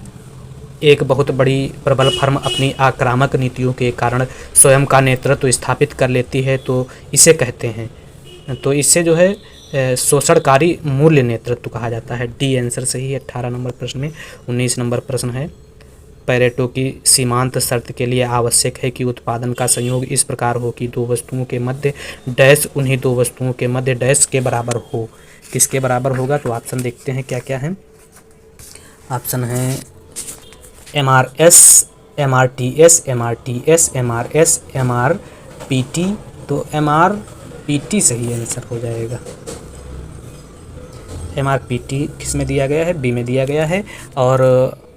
एक बहुत बड़ी प्रबल फर्म अपनी आक्रामक नीतियों के कारण स्वयं का नेतृत्व स्थापित कर लेती है तो इसे कहते हैं, तो इससे जो है शोषणकारी मूल्य नेतृत्व कहा जाता है। डी आंसर सही है 18 नंबर प्रश्न में। 19 नंबर प्रश्न है, पैरेटो की सीमांत शर्त के लिए आवश्यक है कि उत्पादन का संयोग इस प्रकार हो कि 2 वस्तुओं के मध्य डैश उन्हीं 2 वस्तुओं के मध्य डैश के बराबर हो। किसके बराबर होगा, तो ऑप्शन देखते हैं क्या क्या है। ऑप्शन है MRS, MRTS, MRTS, MRS, MRPT। तो MRPT सही आंसर हो जाएगा। MRPT किस में दिया गया है, बी में दिया गया है। और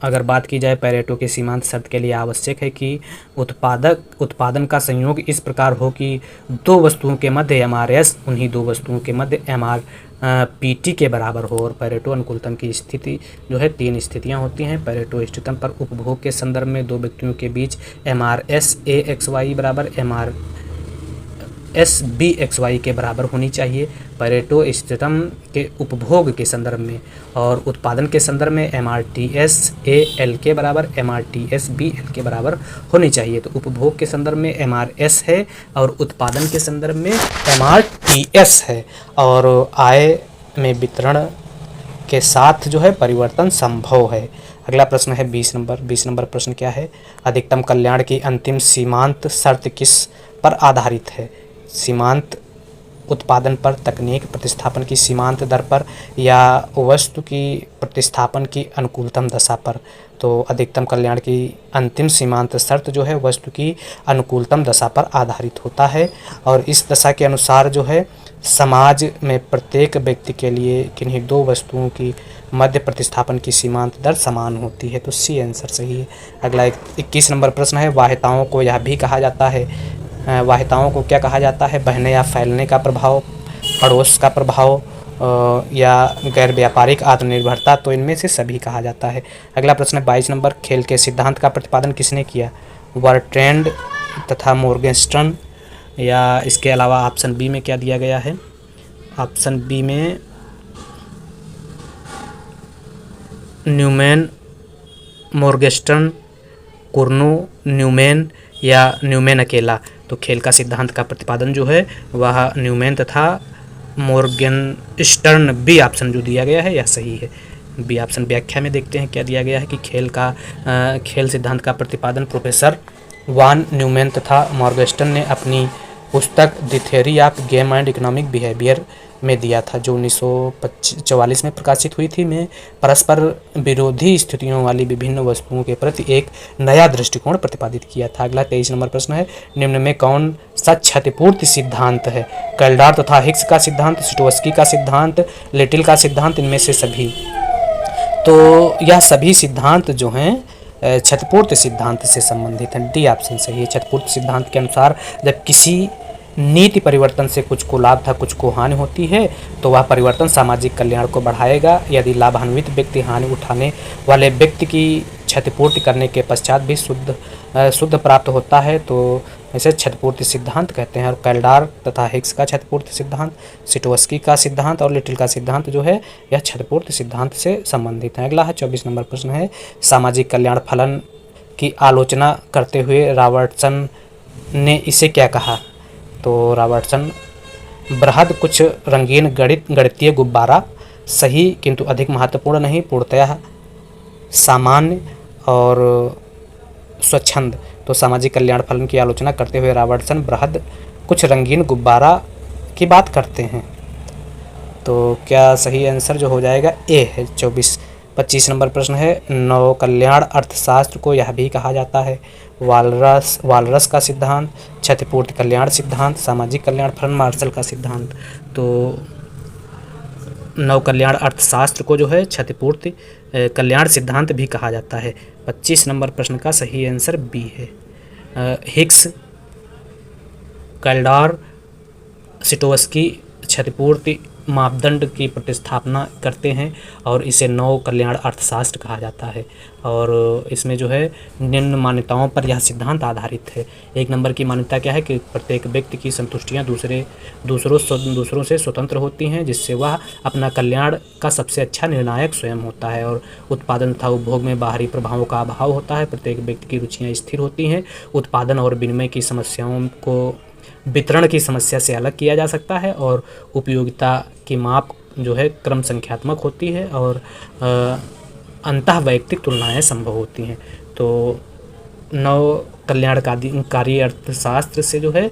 अगर बात की जाए पैरेटो के सीमांत शर्त के लिए आवश्यक है कि उत्पादन का संयोग इस प्रकार हो कि 2 वस्तुओं के मध्य MRS उन्हीं 2 वस्तुओं के मध्य MRPT के बराबर हो। और पैरेटो अनुकूलतम की स्थिति जो है 3 स्थितियां होती हैं। पैरेटो इष्टतम पर उपभोग के संदर्भ में 2 व्यक्तियों के बीच MRS AXY बराबर MRS BXY के बराबर होनी चाहिए। पैरेटो इष्टतम के उपभोग के संदर्भ में और उत्पादन के संदर्भ में MRTS AL के बराबर MRTS BL के बराबर होनी चाहिए। तो उपभोग के संदर्भ में MRS है और उत्पादन के संदर्भ में MRTS है। और आय में वितरण के साथ जो है परिवर्तन संभव है। अगला प्रश्न है 20 नंबर प्रश्न क्या है, अधिकतम कल्याण की अंतिम सीमांत शर्त किस पर आधारित है। सीमांत उत्पादन पर, तकनीक प्रतिस्थापन की सीमांत दर पर, या वस्तु की प्रतिस्थापन की अनुकूलतम दशा पर। तो अधिकतम कल्याण की अंतिम सीमांत शर्त जो है वस्तु की अनुकूलतम दशा पर आधारित होता है। और इस दशा के अनुसार जो है समाज में प्रत्येक व्यक्ति के लिए किन्हीं 2 वस्तुओं की मध्य प्रतिस्थापन की सीमांत दर समान होती है। तो सी आंसर सही है। अगला 21 नंबर प्रश्न है, वाह्यताओं को यह भी कहा जाता है, वाह्यताओं को क्या कहा जाता है, बहने या फैलने का प्रभाव, पड़ोस का प्रभाव, या गैर व्यापारिक आत्मनिर्भरता। तो इनमें से सभी कहा जाता है। अगला प्रश्न है 22 नंबर, खेल के सिद्धांत का प्रतिपादन किसने किया, बर्ट्रैंड तथा मॉर्गनस्टर्न। या इसके अलावा ऑप्शन बी में क्या दिया गया है, ऑप्शन बी में न्यूमैन, मॉर्गनस्टर्न, कुर्नो, न्यूमैन या न्यूमैन अकेला। तो खेल का सिद्धांत का प्रतिपादन जो है वह न्यूमैन तथा मॉर्गनस्टर्न, बी ऑप्शन जो दिया गया है यह सही है। B option. व्याख्या में देखते हैं क्या दिया गया है कि खेल सिद्धांत का प्रतिपादन प्रोफेसर वान न्यूमैन तथा मॉर्गस्टन ने अपनी पुस्तक the theory of game and economic behaviour में दिया था, जो 1944 में प्रकाशित हुई थी। में परस्पर विरोधी स्थितियों वाली विभिन्न वस्तुओं के प्रति एक नया दृष्टिकोण प्रतिपादित किया था। अगला 23 नंबर प्रश्न है, निम्न में कौन सा क्षतिपूर्ति सिद्धांत है? कैल्डार तथा हिग्स का सिद्धांत, सिटोवस्की का सिद्धांत, लिटिल का सिद्धांत, इनमें से सभी। तो यह सभी सिद्धांत जो हैं क्षतिपूर्ति सिद्धांत से संबंधित हैं। डी ऑप्शन सही है। क्षतिपूर्ति सिद्धांत के अनुसार जब किसी नीति परिवर्तन से कुछ को लाभ तथा कुछ को हानि होती है तो वह परिवर्तन सामाजिक कल्याण को बढ़ाएगा। यदि लाभान्वित व्यक्ति हानि उठाने वाले व्यक्ति की क्षतिपूर्ति करने के पश्चात भी शुद्ध प्राप्त होता है तो इसे क्षतिपूर्ति सिद्धांत कहते हैं। और कैल्डार तथा हिग्स का क्षतिपूर्ति सिद्धांत, सिटोवस्की का सिद्धांत और लिटिल का सिद्धांत जो है यह क्षतिपूर्ति सिद्धांत से संबंधित है। अगला है 24 नंबर प्रश्न है, सामाजिक कल्याण फलन की आलोचना करते हुए रॉबर्टसन ने इसे क्या कहा? तो रॉबर्टसन, बृहद कुछ रंगीन गणितीय गुब्बारा, सही किंतु अधिक महत्वपूर्ण नहीं, पूर्णतः सामान्य और स्वच्छंद। तो सामाजिक कल्याण फलन की आलोचना करते हुए रॉबर्टसन बृहद कुछ रंगीन गुब्बारा की बात करते हैं। तो क्या सही आंसर जो हो जाएगा ए है। 25 नंबर प्रश्न है, नव कल्याण अर्थशास्त्र को यह भी कहा जाता है। वालरस का सिद्धांत, क्षतिपूर्ति कल्याण सिद्धांत, सामाजिक कल्याण फलन, मार्शल का सिद्धांत। तो नव कल्याण अर्थशास्त्र को जो है क्षतिपूर्ति कल्याण सिद्धांत भी कहा जाता है। 25 नंबर प्रश्न का सही आंसर बी है। हिग्स, कैल्डार, सिटोवस्की क्षतिपूर्ति मापदंड की प्रतिस्थापना करते हैं और इसे नव कल्याण अर्थशास्त्र कहा जाता है। और इसमें जो है निम्न मान्यताओं पर यह सिद्धांत आधारित है। 1 नंबर की मान्यता क्या है कि प्रत्येक व्यक्ति की संतुष्टियां दूसरों से स्वतंत्र होती हैं, जिससे वह अपना कल्याण का सबसे अच्छा निर्णायक स्वयं होता है। और उत्पादन तथा उपभोग में बाहरी प्रभावों का अभाव होता है। प्रत्येक व्यक्ति की रुचियाँ स्थिर होती हैं। उत्पादन और विनिमय की समस्याओं को वितरण की समस्या से अलग किया जा सकता है। और उपयोगिता की माप जो है क्रम संख्यात्मक होती है और अंतःवैयक्तिक तुलनाएं संभव होती हैं। तो नव कल्याणकारी अर्थशास्त्र से जो है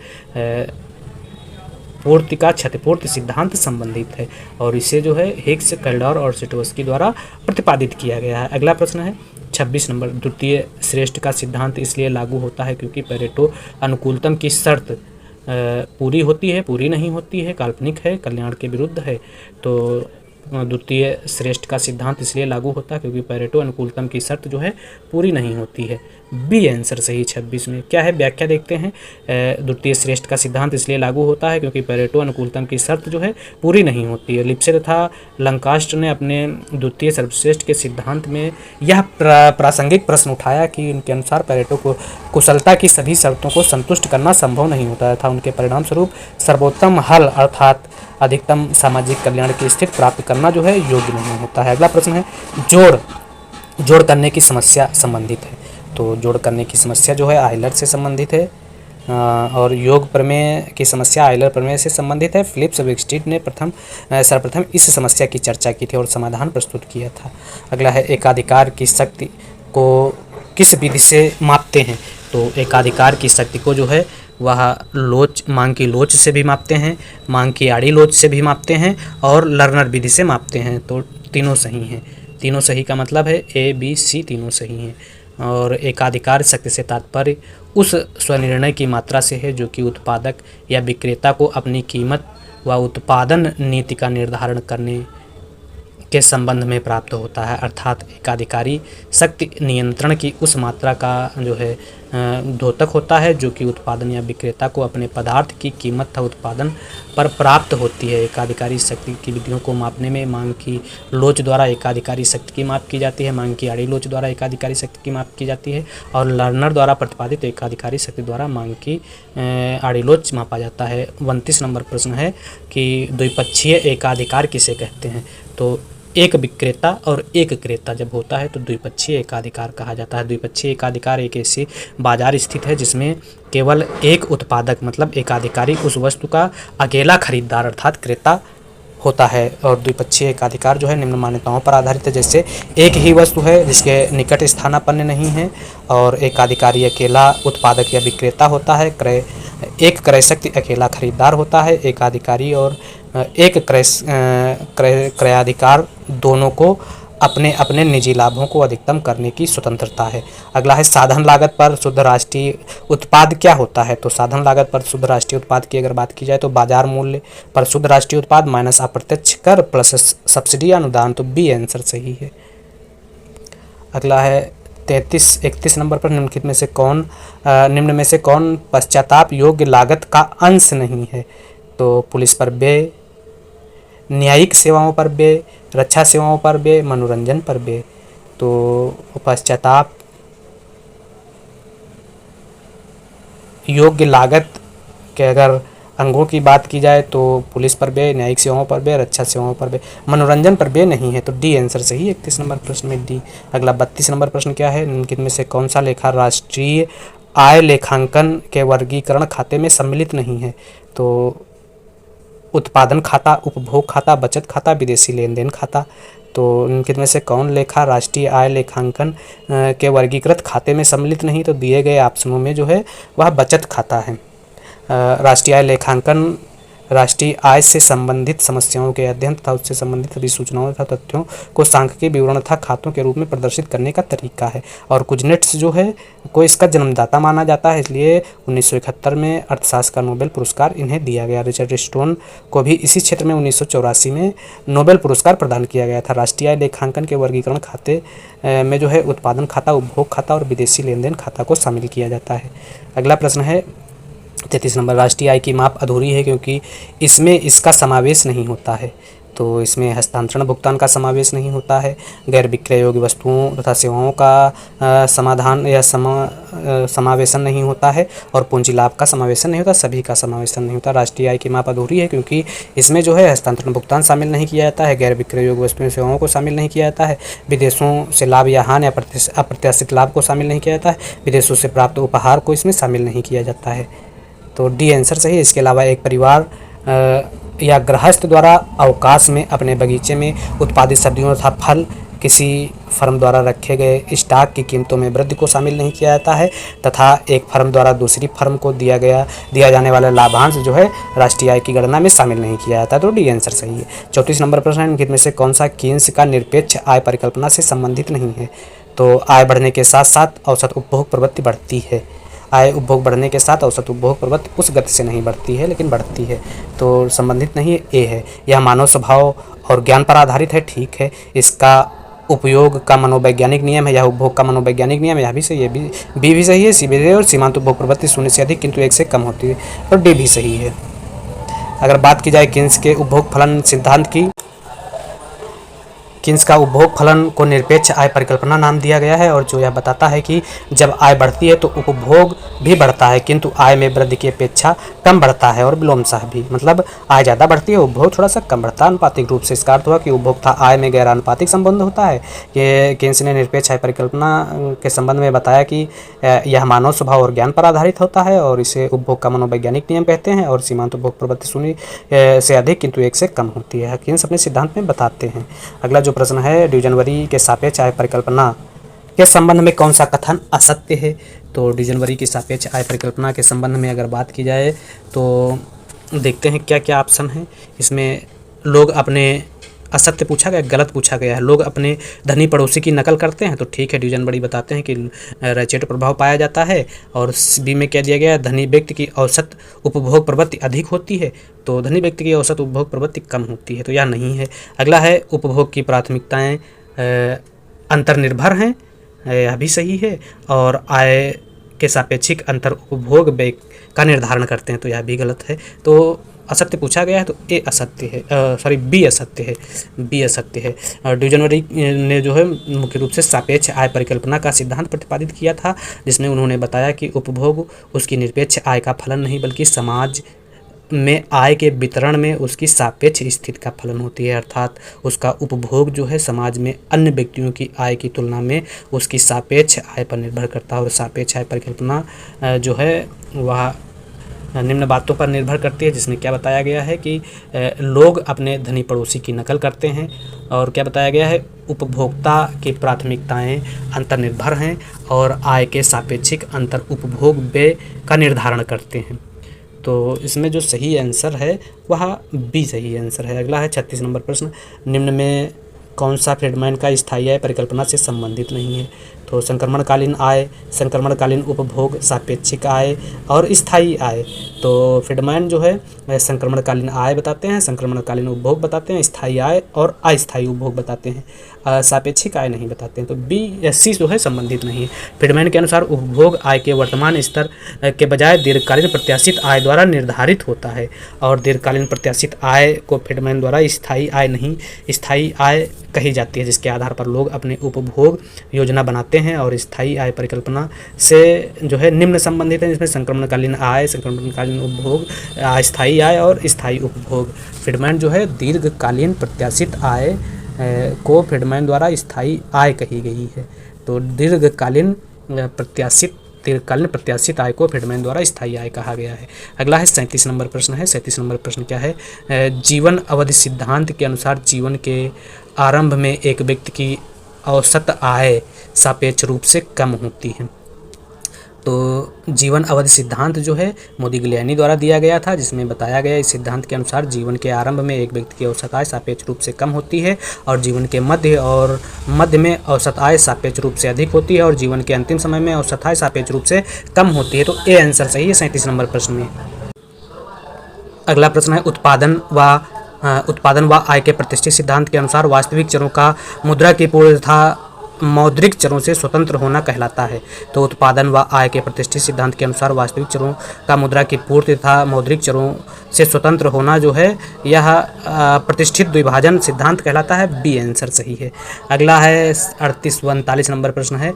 पूर्ति का क्षतिपूर्ति सिद्धांत संबंधित है और इसे जो है हिग्स, कैल्डार और सिटोवस्की द्वारा प्रतिपादित किया गया है। अगला प्रश्न है 26 नंबर, द्वितीय श्रेष्ठ का सिद्धांत इसलिए लागू होता है क्योंकि पेरेटो अनुकूलतम की शर्त पूरी होती है, पूरी नहीं होती है, काल्पनिक है, कल्याण के विरुद्ध है। तो द्वितीय श्रेष्ठ का सिद्धांत इसलिए लागू होता है क्योंकि पेरेटो अनुकूलतम की शर्त जो है पूरी नहीं होती है। बी आंसर सही 26 में। क्या है व्याख्या देखते हैं। द्वितीय श्रेष्ठ का सिद्धांत इसलिए लागू होता है क्योंकि पेरेटो अनुकूलतम की शर्त जो है पूरी नहीं होती है। लिप्से तथा लंकास्टर ने अपने द्वितीय सर्वश्रेष्ठ के सिद्धांत में यह प्रासंगिक प्रश्न उठाया कि उनके अनुसार पेरेटो को कुशलता की सभी शर्तों को संतुष्ट करना संभव नहीं होता था। उनके परिणाम स्वरूप सर्वोत्तम हल अर्थात अधिकतम सामाजिक कल्याण की स्थिति प्राप्त करना जो है योग्य नहीं होता है। अगला प्रश्न है, जोड़ करने की समस्या संबंधित है। तो जोड़ करने की समस्या जो है आयलर से संबंधित है और योग प्रमेय की समस्या आयलर प्रमेय से संबंधित है। फिलिप्स विगस्टीड ने सर्वप्रथम इस समस्या की चर्चा की थी और समाधान प्रस्तुत किया था। अगला है, एकाधिकार की शक्ति को किस विधि से मापते हैं? तो एकाधिकार की शक्ति को जो है वह मांग की लोच से भी मापते हैं, मांग की आड़ी लोच से भी मापते हैं और लर्नर विधि से मापते हैं। तो तीनों सही हैं। तीनों सही का मतलब है ए, बी, सी तीनों सही हैं। और एकाधिकार शक्ति से तात्पर्य उस स्वनिर्णय की मात्रा से है जो कि उत्पादक या विक्रेता को अपनी कीमत व उत्पादन नीति का निर्धारण करने के संबंध में प्राप्त होता है। अर्थात एकाधिकारी शक्ति नियंत्रण की उस मात्रा का जो है द्योतक होता है जो कि उत्पादन या विक्रेता को अपने पदार्थ की कीमत तथा उत्पादन पर प्राप्त होती है। एकाधिकारी शक्ति की विधियों को मापने में मांग की लोच द्वारा एकाधिकारी शक्ति की माप की जाती है, मांग की आड़ी लोच द्वारा एकाधिकारी शक्ति की माप की जाती है और लर्नर द्वारा प्रतिपादित एकाधिकारी शक्ति द्वारा मांग की आड़ी लोच मापा जाता है। 29 नंबर प्रश्न है कि द्विपक्षीय एकाधिकार किसे कहते हैं? तो एक विक्रेता और एक क्रेता जब होता है तो द्विपक्षीय एकाधिकार कहा जाता है। द्विपक्षीय एकाधिकार एक ऐसी बाजार स्थित है जिसमें केवल एक उत्पादक मतलब एकाधिकारी उस वस्तु का अकेला खरीदार अर्थात क्रेता होता है। और द्विपक्षीय एकाधिकार जो है निम्न मान्यताओं पर आधारित है, जैसे एक ही वस्तु है जिसके निकट स्थानापन्न नहीं है, और एकाधिकारी अकेला उत्पादक या विक्रेता होता है, एक क्रय शक्ति अकेला खरीदार होता है, एकाधिकारी और एक क्रयाधिकार दोनों को अपने अपने निजी लाभों को अधिकतम करने की स्वतंत्रता है। अगला है साधन लागत पर शुद्ध राष्ट्रीय उत्पाद क्या होता है। तो साधन लागत पर शुद्ध राष्ट्रीय उत्पाद की अगर बात की जाए तो बाजार मूल्य पर शुद्ध राष्ट्रीय उत्पाद माइनस अप्रत्यक्ष कर प्लस सब्सिडी अनुदान, तो बी आंसर सही है। अगला है 31 नंबर पर निम्नलिखित में से निम्न में से कौन पश्चाताप योग्य लागत का अंश नहीं है। तो पुलिस पर व्यय, न्यायिक सेवाओं पर व्यय, रक्षा सेवाओं पर व्यय, मनोरंजन पर व्यय। तो पश्चाताप योग्य लागत के अगर अंगों की बात की जाए तो पुलिस पर व्यय, न्यायिक सेवाओं पर व्यय, रक्षा सेवाओं पर व्यय, मनोरंजन पर व्यय नहीं है, तो डी आंसर सही है 31 नंबर प्रश्न में डी। अगला 32 नंबर प्रश्न क्या है, निम्नलिखित में से कौन सा लेखा राष्ट्रीय आय लेखांकन के वर्गीकरण खाते में सम्मिलित नहीं है। तो उत्पादन खाता, उपभोग खाता, बचत खाता, विदेशी लेन देन खाता। तो निम्नलिखित में से कौन लेखा राष्ट्रीय आय लेखांकन के वर्गीकृत खाते में सम्मिलित नहीं, तो दिए गए ऑप्शनों में जो है वह बचत खाता है। राष्ट्रीय आय लेखांकन राष्ट्रीय आय से संबंधित समस्याओं के अध्ययन तथा उससे संबंधित सभी सूचनाओं तथा तथ्यों को सांख्यिकीय विवरण तथा खातों के रूप में प्रदर्शित करने का तरीका है। और कुजनेट्स जो है को इसका जन्मदाता माना जाता है, इसलिए 1971 में अर्थशास्त्र का नोबेल पुरस्कार इन्हें दिया गया। रिचर्ड स्टोन को भी इसी क्षेत्र में 1984 में नोबेल पुरस्कार प्रदान किया गया था। राष्ट्रीय आय लेखांकन के वर्गीकरण खाते में जो है उत्पादन खाता, उपभोग खाता और विदेशी लेन देन खाता को शामिल किया जाता है। अगला प्रश्न है 33 नंबर, राष्ट्रीय आय की माप अधूरी है क्योंकि इसमें इसका समावेश नहीं होता है। तो इसमें हस्तांतरण भुगतान का समावेश नहीं होता है, गैर विक्रय योग्य वस्तुओं तथा सेवाओं का समाधान या समावेशन नहीं होता है, और पूंजी लाभ का समावेशन नहीं होता, सभी का समावेशन नहीं होता। राष्ट्रीय आय की माप अधूरी है क्योंकि इसमें जो है हस्तांतरण भुगतान शामिल नहीं किया जाता है, गैर विक्रय योग्य वस्तुओं सेवाओं को शामिल नहीं किया जाता है, विदेशों से लाभ या हानि या अप्रत्याशित लाभ को शामिल नहीं किया जाता है, विदेशों से प्राप्त उपहार को इसमें शामिल नहीं किया जाता है, तो डी आंसर सही है। इसके अलावा एक परिवार या गृहस्थ द्वारा अवकाश में अपने बगीचे में उत्पादित सब्जियों तथा फल किसी फर्म द्वारा रखे गए स्टॉक की कीमतों में वृद्धि को शामिल नहीं किया जाता है, तथा एक फर्म द्वारा दूसरी फर्म को दिया जाने वाला लाभांश जो है राष्ट्रीय आय की गणना में शामिल नहीं किया जाता, तो डी आंसर सही है। 34 नंबर प्रश्न है, निम्नलिखित में से कौन सा केन्स का निरपेक्ष आय परिकल्पना से संबंधित नहीं है। तो आय बढ़ने के साथ साथ औसत उपभोग प्रवृत्ति बढ़ती है। आय उपभोग बढ़ने के साथ औसत उपभोग प्रवृत्ति उस गति से नहीं बढ़ती है लेकिन बढ़ती है, तो संबंधित नहीं है, ए है। यह मानव स्वभाव और ज्ञान पर आधारित है, ठीक है। इसका उपयोग का मनोवैज्ञानिक नियम है, यह उपभोग का मनोवैज्ञानिक नियम है, यह भी सही है। बी भी सही है, सी भी सही है, और सीमांत उपभोग प्रवृत्ति 0 से अधिक किंतु 1 से कम होती है, और डी भी सही है। अगर बात की जाए किन्स के उपभोग फलन सिद्धांत की, किन्स का उपभोग फलन को निरपेक्ष आय परिकल्पना नाम दिया गया है, और जो यह बताता है कि जब आय बढ़ती है तो उपभोग भी बढ़ता है किंतु आय में वृद्धि की अपेक्षा कम बढ़ता है, और विलोमशः भी, मतलब आय ज़्यादा बढ़ती है, उपभोग थोड़ा सा कम बढ़ता है। अनुपातिक रूप से इसका अर्थ हुआ कि उपभोक्ता आय में गैर अनुपातिक संबंध होता है। ये किन्स ने निरपेक्ष आय परिकल्पना के संबंध में बताया कि यह मानव स्वभाव और ज्ञान पर आधारित होता है, और इसे उपभोग का मनोवैज्ञानिक नियम कहते हैं, और सीमांत उपभोग प्रवृत्ति 0 से अधिक किंतु 1 से कम होती है, किन्स अपने सिद्धांत में बताते हैं। अगला जो प्रश्न है, डिवीजनवरी के सापेक्ष आय परिकल्पना के संबंध में कौन सा कथन असत्य है। तो डिवीजनवरी की सापेक्ष आय परिकल्पना के संबंध में अगर बात की जाए तो देखते हैं क्या क्या ऑप्शन है। इसमें लोग अपने असत्य पूछा गया, गलत पूछा गया है। लोग अपने धनी पड़ोसी की नकल करते हैं, तो ठीक है, डिवीजनवरी बताते हैं कि रचेट प्रभाव पाया जाता है। और बी में क्या दिया गया है, धनी व्यक्ति की औसत उपभोग प्रवृत्ति अधिक होती है, तो धनी व्यक्ति की औसत उपभोग प्रवृत्ति कम होती है, तो यह नहीं है। अगला है उपभोग की प्राथमिकताएं अंतर्निर्भर हैं, यह भी सही है। और आय के सापेक्षिक अंतर उपभोग व्यय का निर्धारण करते हैं, तो यह भी गलत है। तो असत्य पूछा गया है, तो ए असत्य है, बी असत्य है, बी असत्य है। डिवीजनवरी ने जो है मुख्य रूप से सापेक्ष आय परिकल्पना का सिद्धांत प्रतिपादित किया था, जिसमें उन्होंने बताया कि उपभोग उसकी निरपेक्ष आय का फलन नहीं बल्कि समाज में आय के वितरण में उसकी सापेक्ष स्थिति का फलन होती है, अर्थात उसका उपभोग जो है समाज में अन्य व्यक्तियों की आय की तुलना में उसकी सापेक्ष आय पर निर्भर करता है। और सापेक्ष आय परिकल्पना जो है वह निम्न बातों पर निर्भर करती है, जिसमें क्या बताया गया है कि लोग अपने धनी पड़ोसी की नकल करते हैं, और क्या बताया गया है, उपभोक्ता की प्राथमिकताएं अंतर्निर्भर हैं और आय के सापेक्षिक अंतर उपभोग व्यय का निर्धारण करते हैं। तो इसमें जो सही आंसर है वह बी सही आंसर है। अगला है 36 नंबर प्रश्न, निम्न में कौन सा फ्रीडमैन का स्थायी आय परिकल्पना से संबंधित नहीं है? तो संक्रमणकालीन आय, संक्रमणकालीन उपभोग, सापेक्षिक आय और स्थायी आय। तो फ्रीडमैन जो है संक्रमणकालीन आय बताते हैं, संक्रमणकालीन उपभोग बताते हैं, स्थायी आय और अस्थायी उपभोग बताते हैं, सापेक्षिक आय नहीं बताते हैं। तो बी या सी जो है संबंधित नहीं है। फ्रीडमैन के अनुसार उपभोग आय के वर्तमान स्तर के बजाय दीर्घकालीन प्रत्याशित आय द्वारा निर्धारित होता है, और दीर्घकालीन प्रत्याशित आय को फ्रीडमैन द्वारा स्थायी आय नहीं स्थायी आय कही जाती है, जिसके आधार पर लोग अपने उपभोग योजना बनाते हैं। और स्थायी आय परिकल्पना से जो है निम्न संबंधित है, जिसमें संक्रमणकालीन आय, संक्रमणकालीन उपभोग, अस्थायी आय और स्थायी उपभोग। फ्रीडमैन जो है दीर्घकालीन प्रत्याशित आय को फ्रीडमैन द्वारा स्थायी आय कही गई है। तो दीर्घकालीन प्रत्याशित आय को फ्रीडमैन द्वारा स्थायी आय कहा गया है। अगला है 37 नंबर प्रश्न है। 37 नंबर प्रश्न क्या है? जीवन अवधि सिद्धांत के अनुसार जीवन के आरंभ में एक व्यक्ति की औसत आय सापेक्ष रूप से कम होती है। तो जीवन अवधि सिद्धांत जो है मोदिग्लियानी द्वारा दिया गया था, जिसमें बताया गया इस सिद्धांत के अनुसार जीवन के आरंभ में एक व्यक्ति की औसत आय सापेक्ष रूप से कम होती है, और जीवन के मध्य में औसत आय सापेक्ष रूप से अधिक होती है, और जीवन के अंतिम समय में औसत आय सापेक्ष रूप से कम होती है। तो ए आंसर सही है 37 नंबर प्रश्न में। अगला प्रश्न है उत्पादन व आय के प्रतिष्ठित सिद्धांत के अनुसार वास्तविक चरों का मुद्रा की पूर्ण तथा मौद्रिक चरों से स्वतंत्र होना कहलाता है। तो उत्पादन व आय के प्रतिष्ठित सिद्धांत के अनुसार वास्तविक चरों का मुद्रा की पूर्ति तथा मौद्रिक चरों से स्वतंत्र होना जो है यह प्रतिष्ठित द्विभाजन सिद्धांत कहलाता है। बी आंसर सही है। अगला है 38-39 नंबर प्रश्न है।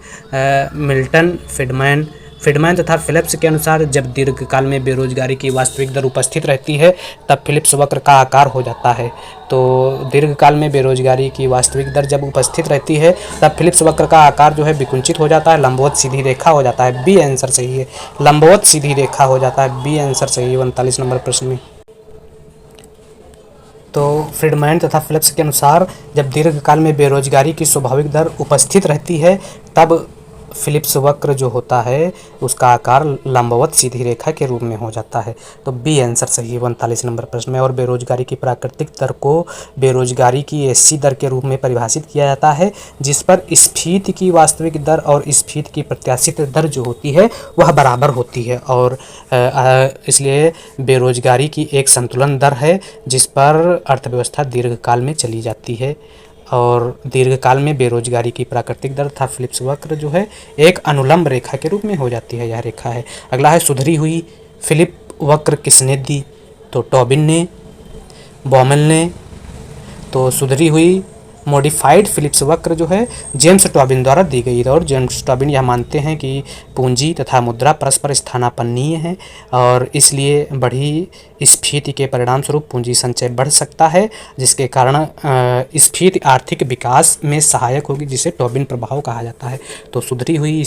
मिल्टन फ्रीडमैन तथा फिलिप्स के अनुसार जब दीर्घकाल में बेरोजगारी की वास्तविक दर उपस्थित रहती है तब फिलिप्स वक्र का आकार हो जाता है। तो दीर्घकाल में बेरोजगारी की वास्तविक दर जब उपस्थित रहती है तब फिलिप्स वक्र का आकार जो है विकुंचित हो जाता है, लंबवत सीधी रेखा हो जाता है। बी आंसर सही है, लंबवत सीधी रेखा हो जाता है। बी आंसर सही है 39 नंबर प्रश्न में। तो फ्रीडमैन तथा फिलिप्स के अनुसार जब दीर्घकाल में बेरोजगारी की स्वाभाविक दर उपस्थित रहती है तब फिलिप्स वक्र जो होता है उसका आकार लंबवत सीधी रेखा के रूप में हो जाता है। तो बी आंसर सही है 39 नंबर प्रश्न में। और बेरोजगारी की प्राकृतिक दर को बेरोजगारी की ऐसी दर के रूप में परिभाषित किया जाता है जिस पर स्फीति की वास्तविक दर और स्फीति की प्रत्याशित दर जो होती है वह बराबर होती है, और इसलिए बेरोजगारी की एक संतुलन दर है जिस पर अर्थव्यवस्था दीर्घकाल में चली जाती है, और दीर्घकाल में बेरोजगारी की प्राकृतिक दर तथा फिलिप्स वक्र जो है एक अनुलंब रेखा के रूप में हो जाती है, यह रेखा है। अगला है सुधरी हुई फिलिप वक्र किसने दी? तो टॉबिन ने, बॉमेल ने। तो सुधरी हुई मॉडिफाइड फिलिप्स वक्र जो है जेम्स टॉबिन द्वारा दी गई है, और जेम्स टॉबिन यह मानते हैं कि पूंजी तथा मुद्रा परस्पर स्थानापन्नीय है और इसलिए बढ़ी स्फीति के परिणाम स्वरूप पूंजी संचय बढ़ सकता है, जिसके कारण स्फीति आर्थिक विकास में सहायक होगी, जिसे टॉबिन प्रभाव कहा जाता है। तो सुधरी हुई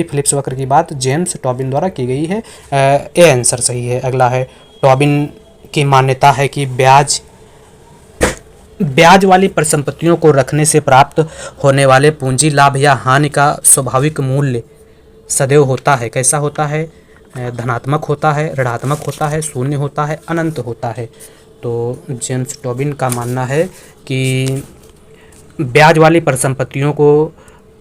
फिलिप्स वक्र की बात जेम्स टॉबिन द्वारा की गई है। ए आंसर सही है। अगला है टॉबिन की मान्यता है कि ब्याज वाली परिसंपत्तियों को रखने से प्राप्त होने वाले पूंजी लाभ या हानि का स्वाभाविक मूल्य सदैव होता है। कैसा होता है? धनात्मक होता है, ऋणात्मक होता है, शून्य होता है, अनंत होता है। तो जेम्स टॉबिन का मानना है कि ब्याज वाली परिसंपत्तियों को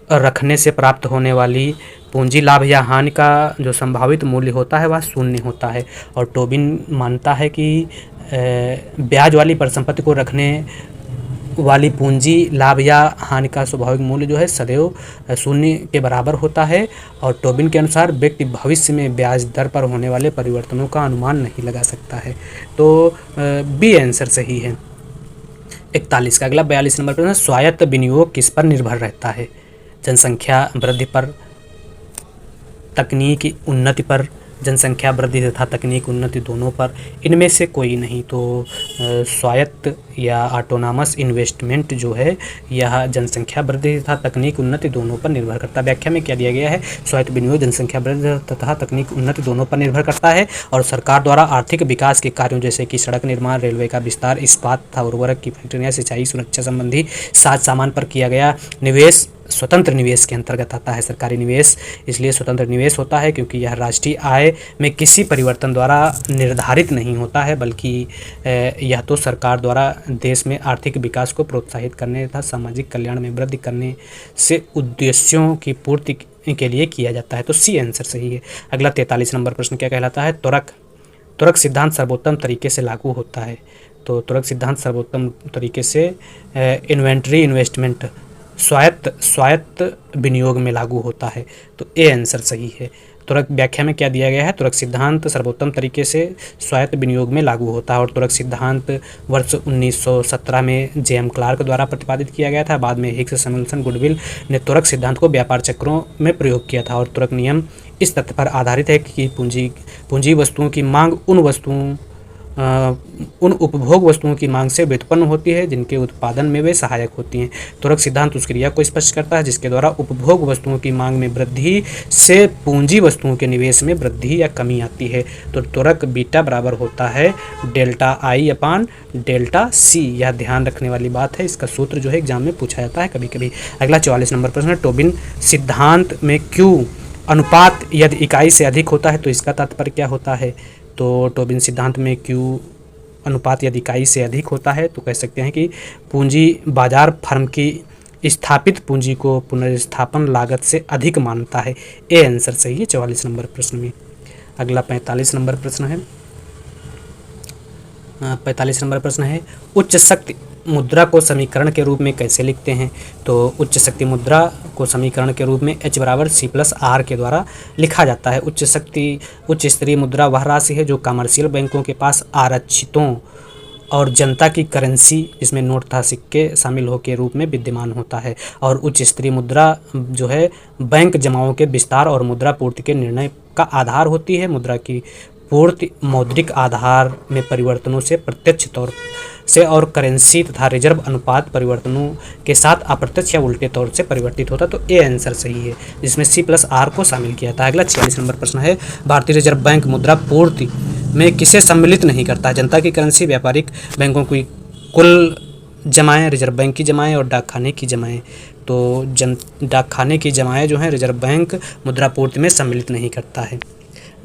रखने से प्राप्त होने वाली पूंजी लाभ या हानि का जो संभावित मूल्य होता है वह शून्य होता है, और टॉबिन मानता है कि ब्याज वाली परिसंपत्ति को रखने वाली पूंजी लाभ या हानि का स्वाभाविक मूल्य जो है सदैव शून्य के बराबर होता है, और टॉबिन के अनुसार व्यक्ति भविष्य में ब्याज दर पर होने वाले परिवर्तनों का अनुमान नहीं लगा सकता है। तो बी आंसर सही है। 41 का अगला 42 नंबर प्रश्न, स्वायत्त विनियोग किस पर निर्भर रहता है? जनसंख्या वृद्धि पर, तकनीकी उन्नति पर, जनसंख्या वृद्धि तथा तकनीक उन्नति दोनों पर, इनमें से कोई नहीं। तो स्वायत्त या ऑटोनॉमस इन्वेस्टमेंट जो है यह जनसंख्या वृद्धि तथा तकनीक उन्नति दोनों पर निर्भर करता है। व्याख्या में क्या दिया गया है? स्वायत्त विनियोग जनसंख्या वृद्धि तथा तकनीक उन्नति दोनों पर निर्भर करता है और सरकार द्वारा आर्थिक विकास के कार्यों जैसे कि सड़क निर्माण, रेलवे का विस्तार, इस्पात तथा उर्वरक की फैक्ट्रियाँ, सिंचाई, सुरक्षा संबंधी साज सामान पर किया गया निवेश स्वतंत्र निवेश के अंतर्गत आता है। सरकारी निवेश इसलिए स्वतंत्र निवेश होता है क्योंकि यह राष्ट्रीय आय में किसी परिवर्तन द्वारा निर्धारित नहीं होता है, बल्कि यह तो सरकार द्वारा देश में आर्थिक विकास को प्रोत्साहित करने तथा सामाजिक कल्याण में वृद्धि करने से उद्देश्यों की पूर्ति के लिए किया जाता है। तो सी आंसर सही है। अगला 43 नंबर प्रश्न क्या कहलाता है? त्वरक सिद्धांत सर्वोत्तम तरीके से लागू होता है। तो त्वरक सिद्धांत सर्वोत्तम तरीके से इन्वेंट्री इन्वेस्टमेंट स्वायत्त विनियोग में लागू होता है। तो ए आंसर सही है। त्वरक व्याख्या में क्या दिया गया है? त्वरक सिद्धांत सर्वोत्तम तरीके से स्वायत्त विनियोग में लागू होता है और त्वरक सिद्धांत वर्ष 1917 में जे.एम. क्लार्क द्वारा प्रतिपादित किया गया था। बाद में हिग्स, सैमुअल्सन, गुडविल ने त्वरक सिद्धांत को व्यापार चक्रों में प्रयोग किया था और त्वरक नियम इस तथ्य पर आधारित है कि पूंजी वस्तुओं की मांग उन उपभोग वस्तुओं की मांग से व्युत्पन्न होती है जिनके उत्पादन में वे सहायक होती हैं। त्वरक सिद्धांत उस क्रिया को स्पष्ट करता है जिसके द्वारा उपभोग वस्तुओं की मांग में वृद्धि से पूंजी वस्तुओं के निवेश में वृद्धि या कमी आती है। तो त्वरक बीटा बराबर होता है डेल्टा आई अपान डेल्टा सी। यह ध्यान रखने वाली बात है। इसका सूत्र जो है एग्जाम में पूछा जाता है कभी कभी। अगला 44 नंबर प्रश्न है, टोबिन सिद्धांत में क्यू अनुपात यदि इकाई से अधिक होता है तो इसका तात्पर्य क्या होता है? तो टोबिन सिद्धांत में क्यू अनुपात यदि इकाई से अधिक होता है तो कह सकते हैं कि पूंजी बाजार फर्म की स्थापित पूंजी को पुनर्स्थापन लागत से अधिक मानता है। ए आंसर सही है 44 नंबर प्रश्न में। अगला 45 नंबर प्रश्न है। 45 नंबर प्रश्न है, उच्च शक्ति मुद्रा को समीकरण के रूप में कैसे लिखते हैं? तो उच्च शक्ति मुद्रा को समीकरण के रूप में H बराबर C+R के द्वारा लिखा जाता है। उच्च स्तरीय मुद्रा वह राशि है जो कमर्शियल बैंकों के पास आरक्षितों और जनता की करेंसी जिसमें नोट तथा सिक्के शामिल हो के रूप में विद्यमान होता है। और उच्च स्तरीय मुद्रा जो है बैंक जमाओं के विस्तार और मुद्रा पूर्ति के निर्णय का आधार होती है। मुद्रा की पूर्ति मौद्रिक आधार में परिवर्तनों से प्रत्यक्ष तौर से और करेंसी तथा रिजर्व अनुपात परिवर्तनों के साथ अप्रत्यक्ष या उल्टे तौर से परिवर्तित होता है। तो ए आंसर सही है जिसमें C+R को शामिल किया था। अगला 46 नंबर प्रश्न है, भारतीय रिजर्व बैंक मुद्रा पूर्ति में किसे सम्मिलित नहीं करता? जनता की करेंसी, व्यापारिक बैंकों की कुल जमाएं, रिजर्व बैंक की जमाएं और डाकखाने की जमाएं। तो डाकखाने की जमाएं जो हैं रिजर्व बैंक मुद्रा पूर्ति में सम्मिलित नहीं करता है।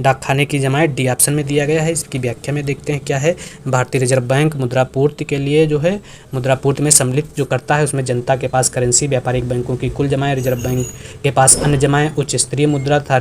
डाकखाने की जमाएं डी ऑप्शन में दिया गया है। इसकी व्याख्या में देखते हैं क्या है। भारतीय रिजर्व बैंक मुद्रा पूर्ति के लिए जो है मुद्रा पूर्ति में सम्मिलित जो करता है उसमें जनता के पास करेंसी, व्यापारिक बैंकों की कुल जमाएं, रिजर्व बैंक के पास अन्य जमाएं, उच्च स्तरीय मुद्रा तथा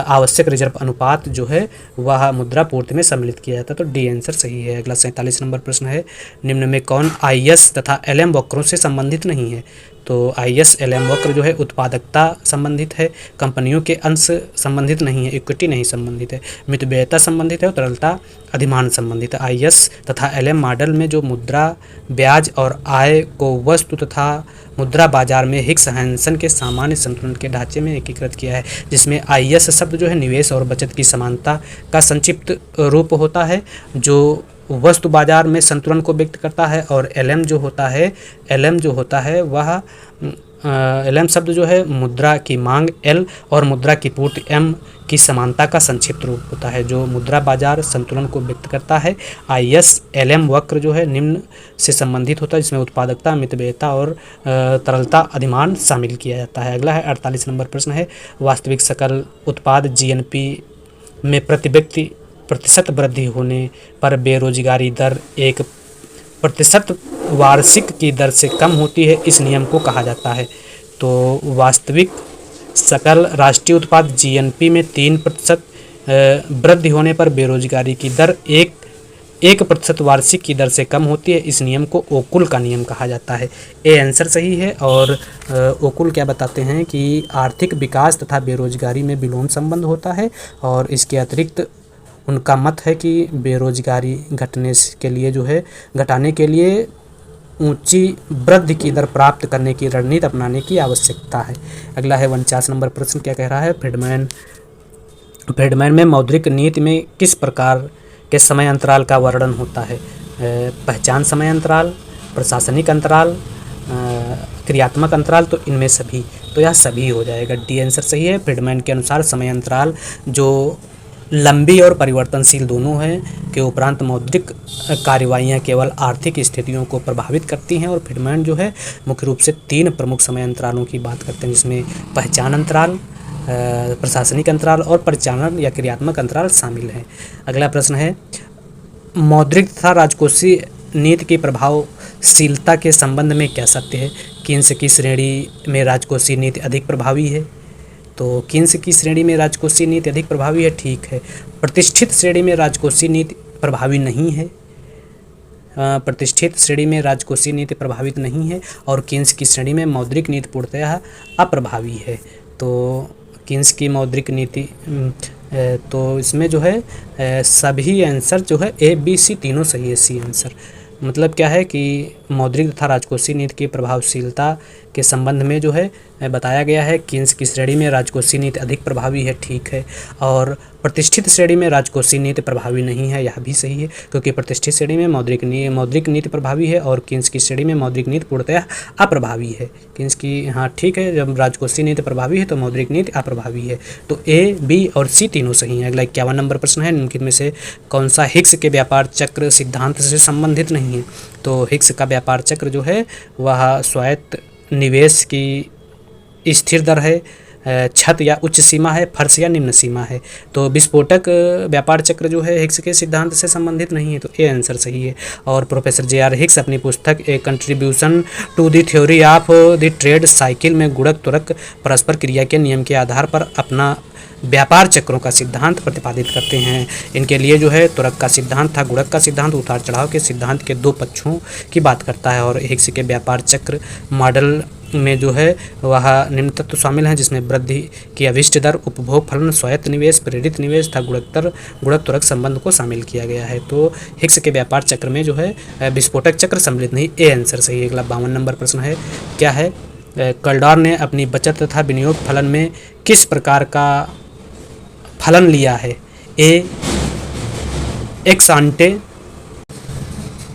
आवश्यक रिजर्व अनुपात जो है वह मुद्रा पूर्ति में सम्मिलित किया जाता है। तो डी आंसर सही है। अगला 47 नंबर प्रश्न है, निम्न में कौन IS तथा LM वक्रों से संबंधित नहीं है? तो IS LM वक्र जो है उत्पादकता संबंधित है, कंपनियों के अंश संबंधित नहीं है, इक्विटी नहीं संबंधित है, मितव्ययिता संबंधित है और तरलता अधिमान संबंधित है। IS तथा LM मॉडल में जो मुद्रा ब्याज और आय को वस्तु तथा मुद्रा बाजार में हिग्स हैंसन के सामान्य संतुलन के ढांचे में एकीकृत किया है, जिसमें IS शब्द जो है निवेश और बचत की समानता का संक्षिप्त रूप होता है जो वस्तु बाजार में संतुलन को व्यक्त करता है। और LM जो होता है वह LM शब्द जो है मुद्रा की मांग L और मुद्रा की पूर्ति M की समानता का संक्षिप्त रूप होता है जो मुद्रा बाजार संतुलन को व्यक्त करता है। IS LM वक्र जो है निम्न से संबंधित होता है जिसमें उत्पादकता, मितव्ययिता और तरलता अधिमान शामिल किया जाता है। अगला है 48 नंबर प्रश्न है, वास्तविक सकल उत्पाद GNP में प्रति व्यक्ति प्रतिशत वृद्धि होने पर बेरोजगारी दर 1% वार्षिक की दर से कम होती है, इस नियम को कहा जाता है। तो वास्तविक सकल राष्ट्रीय उत्पाद GNP में 3% वृद्धि होने पर बेरोजगारी की दर 1% वार्षिक की दर से कम होती है, इस नियम को ओकुल का नियम कहा जाता है। ए आंसर सही है। और ओकुल क्या बताते हैं कि आर्थिक विकास तथा बेरोजगारी में विलोम संबंध होता है और इसके अतिरिक्त उनका मत है कि बेरोजगारी घटाने के लिए ऊंची वृद्धि की दर प्राप्त करने की रणनीति अपनाने की आवश्यकता है। अगला है 49 नंबर प्रश्न क्या कह रहा है, फ्रीडमैन में मौद्रिक नीति में किस प्रकार के समय अंतराल का वर्णन होता है? पहचान समय अंतराल, प्रशासनिक अंतराल, क्रियात्मक अंतराल, तो इनमें सभी, तो यह सभी हो जाएगा। डी आंसर सही है। फ्रीडमैन के अनुसार समय अंतराल जो लंबी और परिवर्तनशील दोनों हैं के उपरांत मौद्रिक कार्रवाइयाँ केवल आर्थिक स्थितियों को प्रभावित करती हैं। और फ्रीडमैन जो है मुख्य रूप से 3 प्रमुख समय अंतरालों की बात करते हैं, जिसमें पहचान अंतराल, प्रशासनिक अंतराल और परिचालन या क्रियात्मक अंतराल शामिल हैं। अगला प्रश्न है, मौद्रिक तथा राजकोषीय नीति की प्रभावशीलता के संबंध में क्या सत्य है? किन्स की श्रेणी में राजकोषीय नीति अधिक प्रभावी है? तो किन्स की श्रेणी में राजकोषीय नीति अधिक प्रभावी है, ठीक है। प्रतिष्ठित श्रेणी में राजकोषीय नीति प्रभावी नहीं है, प्रतिष्ठित श्रेणी में राजकोषीय नीति प्रभावित नहीं है। और किन्स की श्रेणी में मौद्रिक नीति पूर्णतः अप्रभावी है। तो किन्स की मौद्रिक नीति, तो इसमें जो है सभी आंसर जो है ए बी सी तीनों सही है। सी आंसर मतलब क्या है कि मौद्रिक तथा राजकोषीय नीति की प्रभावशीलता के संबंध में जो है बताया गया है, किन्स की श्रेणी में राजकोषीय नीति अधिक प्रभावी है, ठीक है। और प्रतिष्ठित श्रेणी में राजकोषीय नीति प्रभावी नहीं है, यह भी सही है, क्योंकि प्रतिष्ठित श्रेणी में मौद्रिक नीति प्रभावी है और किन्स की श्रेणी में मौद्रिक नीति पूर्णतः अप्रभावी है। किन्स की, हाँ ठीक है, जब राजकोषीय नीति प्रभावी है तो मौद्रिक नीति अप्रभावी है। तो ए, बी और सी तीनों सही हैं। अगला 51 नंबर प्रश्न है, निम्नलिखित में से कौन सा हिग्स के व्यापार चक्र सिद्धांत से संबंधित नहीं है? तो हिग्स का व्यापार चक्र जो है वह स्वायत्त निवेश की स्थिर दर है, छत या उच्च सीमा है, फर्श या निम्न सीमा है। तो विस्फोटक व्यापार चक्र जो है हिग्स के सिद्धांत से संबंधित नहीं है, तो ए आंसर सही है। और प्रोफेसर जे.आर. हिग्स अपनी पुस्तक A contribution to the theory of the trade cycle में गुणक तुरक परस्पर क्रिया के नियम के आधार पर अपना व्यापार चक्रों का सिद्धांत प्रतिपादित करते हैं। इनके लिए जो है तुरक का सिद्धांत था, गुणक का सिद्धांत उतार चढ़ाव के सिद्धांत के 2 पक्षों की बात करता है। और हिग्स के व्यापार चक्र मॉडल में जो है वह निम्न तत्व शामिल हैं, जिसमें वृद्धि की अभिष्ट दर, उपभोग फलन, स्वायत्त निवेश, प्रेरित निवेश तथा गुणक तुरक संबंध को शामिल किया गया है। तो हिग्स के व्यापार चक्र में जो है विस्फोटक चक्र सम्मिलित नहीं, ए आंसर सही है। अगला 52 नंबर प्रश्न है, क्या है? कल्डॉर ने अपनी बचत तथा विनियोग फलन में किस प्रकार का फलन लिया है? ए एक्स आंटे,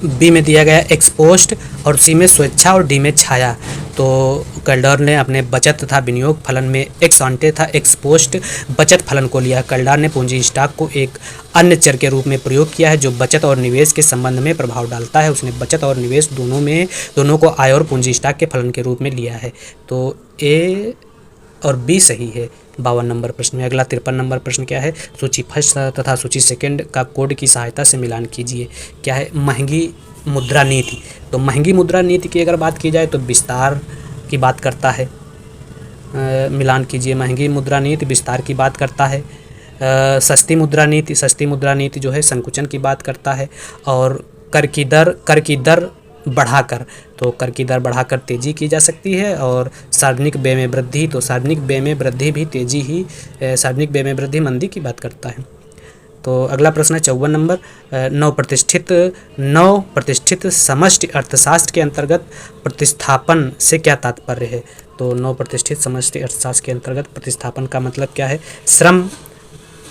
बी में दिया गया एक्स पोस्ट और सी में स्वेच्छा और डी में छाया। तो कल्डॉर ने अपने बचत तथा विनियोग फलन में एक्स आंटे था एक्स पोस्ट बचत फलन को लिया। कल्डॉर ने पूंजी स्टॉक को एक अन्य चर के रूप में प्रयोग किया है जो बचत और निवेश के संबंध में प्रभाव डालता है। उसने बचत और निवेश दोनों को आय और पूंजी स्टॉक के फलन के रूप में लिया है। तो ए और बी सही है 52 नंबर प्रश्न में। अगला 53 नंबर प्रश्न क्या है? सूची फर्स्ट तथा सूची सेकंड का कोड की सहायता से मिलान कीजिए। क्या है? महंगी मुद्रा नीति। तो महंगी मुद्रा नीति की अगर बात की जाए तो विस्तार की बात करता है, मिलान कीजिए। महंगी मुद्रा नीति विस्तार की बात करता है। सस्ती मुद्रा नीति जो है संकुचन की बात करता है। और कर की दर बढ़ाकर, तो कर की दर बढ़ाकर तेजी की जा सकती है। और सार्वजनिक व्यय में वृद्धि, तो सार्वजनिक व्यय में वृद्धि भी तेजी ही, सार्वजनिक व्यय में वृद्धि मंदी की बात करता है। तो अगला प्रश्न है 54 नंबर, नव प्रतिष्ठित समष्टि अर्थशास्त्र के अंतर्गत प्रतिस्थापन से क्या तात्पर्य है? तो नव प्रतिष्ठित समष्टि अर्थशास्त्र के अंतर्गत प्रतिस्थापन का मतलब क्या है? श्रम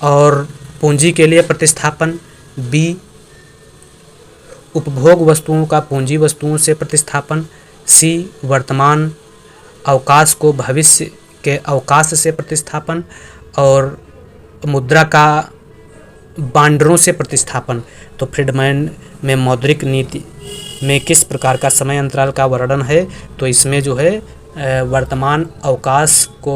और पूंजी के लिए प्रतिस्थापन, बी उपभोग वस्तुओं का पूंजी वस्तुओं से प्रतिस्थापन, सी वर्तमान अवकाश को भविष्य के अवकाश से प्रतिस्थापन, और मुद्रा का बांडरों से प्रतिस्थापन। तो फ्रीडमैन में मौद्रिक नीति में किस प्रकार का समय अंतराल का वर्णन है? तो इसमें जो है वर्तमान अवकाश को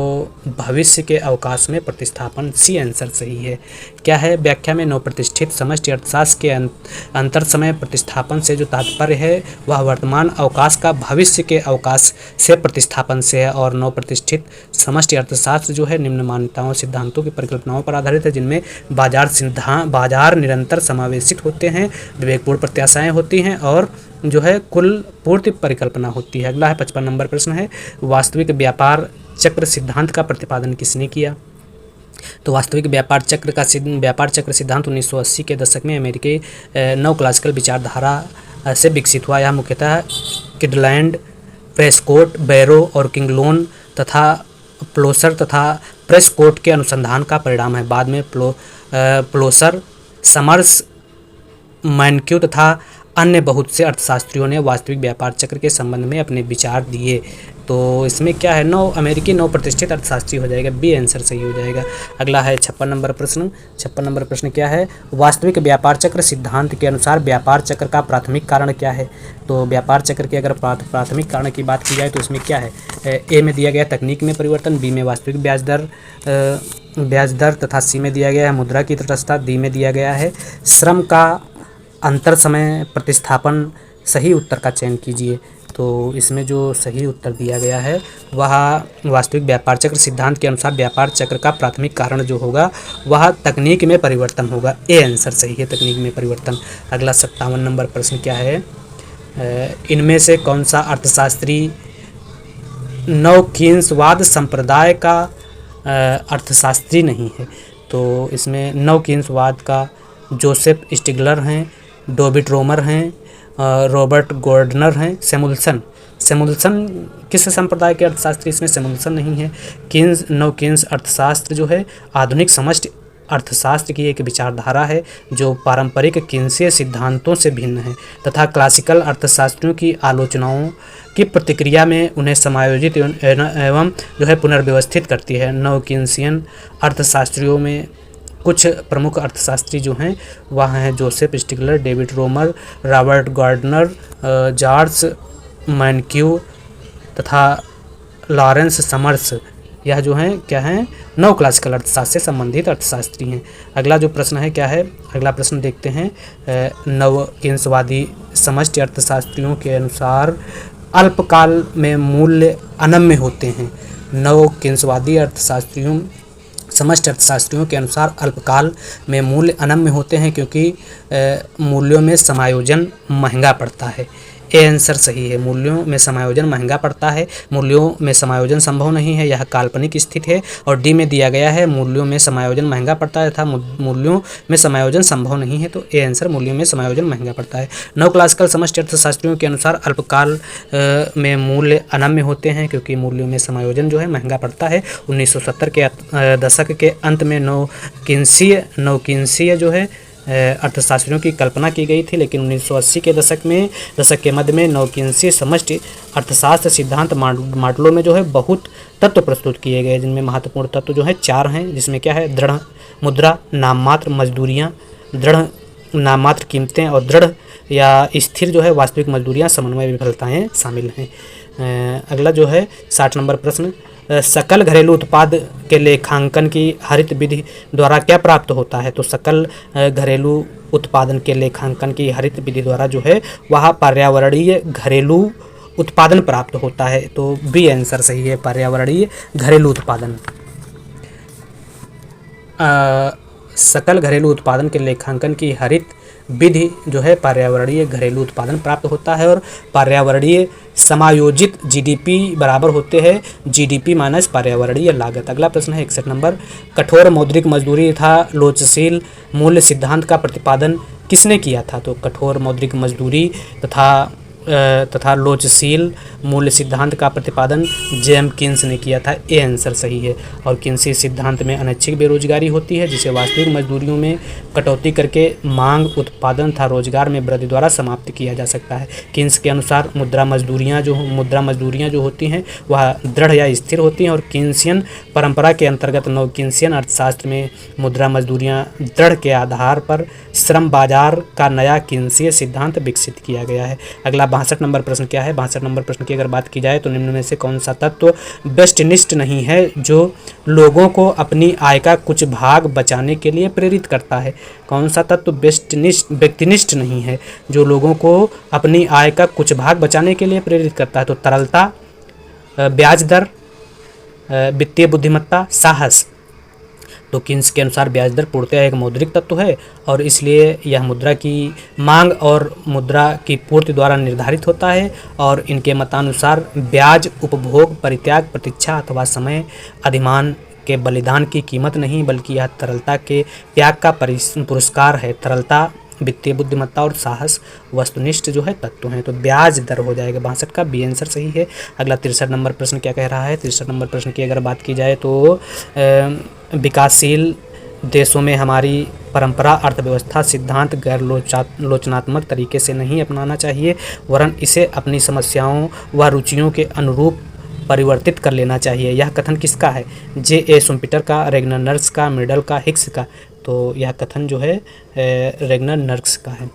भविष्य के अवकाश में प्रतिस्थापन, सी आंसर सही है। क्या है? व्याख्या में नव प्रतिष्ठित समष्टि अर्थशास्त्र के अंतर समय प्रतिस्थापन से जो तात्पर्य है वह वर्तमान अवकाश का भविष्य के अवकाश से प्रतिस्थापन से है। और नव प्रतिष्ठित समष्टि अर्थशास्त्र जो है निम्न मान्यताओं सिद्धांतों की परिकल्पनाओं पर आधारित है, जिनमें बाजार निरंतर समावेशित होते हैं, विवेकपूर्ण प्रत्याशाएं होती हैं और जो है कुल पूर्ति परिकल्पना होती है। अगला है 55 नंबर प्रश्न है, वास्तविक व्यापार चक्र सिद्धांत का प्रतिपादन किसने किया? तो वास्तविक व्यापार चक्र सिद्धांत 1980 के दशक में अमेरिकी नव क्लासिकल विचारधारा से विकसित हुआ। यह मुख्यतः किडलैंड, प्रेस्कोट, बैरो और किंगलोन तथा प्लोसर तथा प्रेस्कोट के अनुसंधान का परिणाम है। बाद में प्लोसर, समर्स, मैनक्यू तथा अन्य बहुत से अर्थशास्त्रियों ने वास्तविक व्यापार चक्र के संबंध में अपने विचार दिए। तो इसमें क्या है, 9 अमेरिकी 9 प्रतिष्ठित अर्थशास्त्री हो जाएगा, बी आंसर सही हो जाएगा। अगला है 56 नंबर प्रश्न। 56 नंबर प्रश्न क्या है, वास्तविक व्यापार चक्र सिद्धांत के अनुसार व्यापार चक्र का प्राथमिक कारण क्या है। तो व्यापार चक्र के अगर प्राथमिक कारण की बात की जाए तो इसमें क्या है, ए में दिया गया तकनीक में परिवर्तन, बी में वास्तविक ब्याज दर तथा सी में दिया गया है मुद्रा की तटस्थता, डी में दिया गया है श्रम का अंतर समय प्रतिस्थापन। सही उत्तर का चयन कीजिए। तो इसमें जो सही उत्तर दिया गया है वह वास्तविक व्यापार चक्र सिद्धांत के अनुसार व्यापार चक्र का प्राथमिक कारण जो होगा वह तकनीक में परिवर्तन होगा। ए आंसर सही है, तकनीक में परिवर्तन। अगला 57 नंबर प्रश्न क्या है, इनमें से कौन सा अर्थशास्त्री नवकीनसवाद संप्रदाय का अर्थशास्त्री नहीं है। तो इसमें नवकीनसवाद का जोसेफ स्टिग्लर हैं, डेविड रोमर हैं, रॉबर्ट गॉर्डनर हैं, सेमुल्सन किस संप्रदाय के अर्थशास्त्री, इसमें सेमुल्सन नहीं है। नवकीन्स अर्थशास्त्र जो है आधुनिक समष्टि अर्थशास्त्र की एक विचारधारा है जो पारंपरिक कीन्सीय सिद्धांतों से भिन्न है तथा क्लासिकल अर्थशास्त्रियों की आलोचनाओं की प्रतिक्रिया में उन्हें समायोजित एवं जो है पुनर्व्यवस्थित करती है। नवकीन्सियन अर्थशास्त्रियों में कुछ प्रमुख अर्थशास्त्री जो हैं वह हैं Joseph Stigler, David Romer, Robert Gardner, George Mankiw तथा लॉरेंस समर्स। यह जो हैं क्या हैं, नव क्लासिकल अर्थशास्त्र से संबंधित अर्थशास्त्री हैं। अगला जो प्रश्न है क्या है, अगला प्रश्न देखते हैं। नवकीनसवादी समष्टि अर्थशास्त्रियों के अनुसार अल्पकाल में मूल्य अनम्य होते हैं। नवकीनसवादी समष्टि अर्थशास्त्रियों के अनुसार अल्पकाल में मूल्य अनम्य होते हैं क्योंकि मूल्यों में समायोजन महंगा पड़ता है। ए आंसर सही है, मूल्यों में समायोजन महंगा पड़ता है, मूल्यों में समायोजन संभव नहीं है, यह काल्पनिक स्थिति है। और डी में दिया गया है मूल्यों में समायोजन महंगा पड़ता है तथा मूल्यों में समायोजन संभव नहीं है। तो ए आंसर मूल्यों में समायोजन महंगा पड़ता है। नव क्लासिकल समष्टि अर्थशास्त्रियों के अनुसार अल्पकाल में मूल्य अनम्य होते हैं क्योंकि मूल्यों में समायोजन जो है महंगा पड़ता है। 1970 के दशक के अंत में नवकीनसीय जो है अर्थशास्त्रियों की कल्पना की गई थी, लेकिन 1980 के दशक के मध्य में नवकीनसीय समष्टि अर्थशास्त्र सिद्धांत मॉडलों में जो है बहुत तत्व प्रस्तुत किए गए, जिनमें महत्वपूर्ण तत्व जो है 4 हैं, जिसमें क्या है, दृढ़ मुद्रा, नाममात्र मजदूरियाँ, दृढ़ नाममात्र कीमतें और दृढ़ या स्थिर जो है वास्तविक मजदूरियाँ, समन्वय विफलताएँ शामिल हैं। अगला जो है 60 नंबर प्रश्न, सकल घरेलू उत्पाद के लेखांकन की हरित विधि द्वारा क्या प्राप्त होता है। तो सकल घरेलू उत्पादन के लेखांकन की हरित विधि द्वारा जो है वह पर्यावरणीय घरेलू उत्पादन प्राप्त होता है। तो बी आंसर सही है, पर्यावरणीय घरेलू उत्पादन। सकल घरेलू उत्पादन के लेखांकन की हरित विधि जो है पर्यावरणीय घरेलू उत्पादन प्राप्त होता है और पर्यावरणीय समायोजित जीडीपी बराबर होते हैं जीडीपी माइनस पर्यावरणीय लागत। अगला प्रश्न है 61 नंबर, कठोर मौद्रिक मजदूरी तथा लोचशील मूल्य सिद्धांत का प्रतिपादन किसने किया था। तो कठोर मौद्रिक मजदूरी तथा लोचशील मूल्य सिद्धांत का प्रतिपादन जेम किन्स ने किया था। ए आंसर सही है। और किन्सी सिद्धांत में अनैच्छिक बेरोजगारी होती है जिसे वास्तविक मजदूरियों में कटौती करके मांग, उत्पादन तथा रोजगार में वृद्धि द्वारा समाप्त किया जा सकता है। किन्स के अनुसार मुद्रा मजदूरियां जो होती हैं वह दृढ़ या स्थिर होती हैं और किन्सियन परंपरा के अंतर्गत नवकिन्सियन अर्थशास्त्र में मुद्रा मजदूरियां दृढ़ के आधार पर श्रम बाजार का नया किन्सीय सिद्धांत विकसित किया गया है। अगला 62 नंबर प्रश्न क्या है। 62 नंबर प्रश्न की अगर बात की जाए तो निम्न में से कौन सा तत्व व्यष्टिनिष्ठ नहीं है जो लोगों को अपनी आय का कुछ भाग बचाने के लिए प्रेरित करता है। कौन सा तत्व व्यक्तिनिष्ठ नहीं है जो लोगों को अपनी आय का कुछ भाग बचाने के लिए प्रेरित करता है। तो तरलता, ब्याज दर, वित्तीय बुद्धिमत्ता, साहस। तो किन्स के अनुसार ब्याज दर पूर्णतः एक मौद्रिक तत्व है और इसलिए यह मुद्रा की मांग और मुद्रा की पूर्ति द्वारा निर्धारित होता है और इनके मतानुसार ब्याज उपभोग, परित्याग, प्रतीक्षा अथवा समय अधिमान के बलिदान की कीमत नहीं बल्कि यह तरलता के त्याग का पुरस्कार है। तरलता वित्तीय बुद्धिमत्ता और साहस वस्तुनिष्ठ जो है तत्व हैं। तो ब्याज दर हो जाएगा 62 का, बी आंसर सही है। अगला 63 नंबर प्रश्न क्या कह रहा है? 63 नंबर प्रश्न की अगर बात की जाए तो विकासशील देशों में हमारी परंपरा अर्थव्यवस्था सिद्धांत गैर लोचनात्मक तरीके से नहीं अपनाना चाहिए, वरन इसे अपनी समस्याओं व रुचियों के अनुरूप परिवर्तित कर लेना चाहिए। यह कथन किसका है? जे ए शुम्पीटर का, रेगनर नर्स का, मेडल का, हिक्स का? तो यह कथन जो है रेगनर नर्स का है,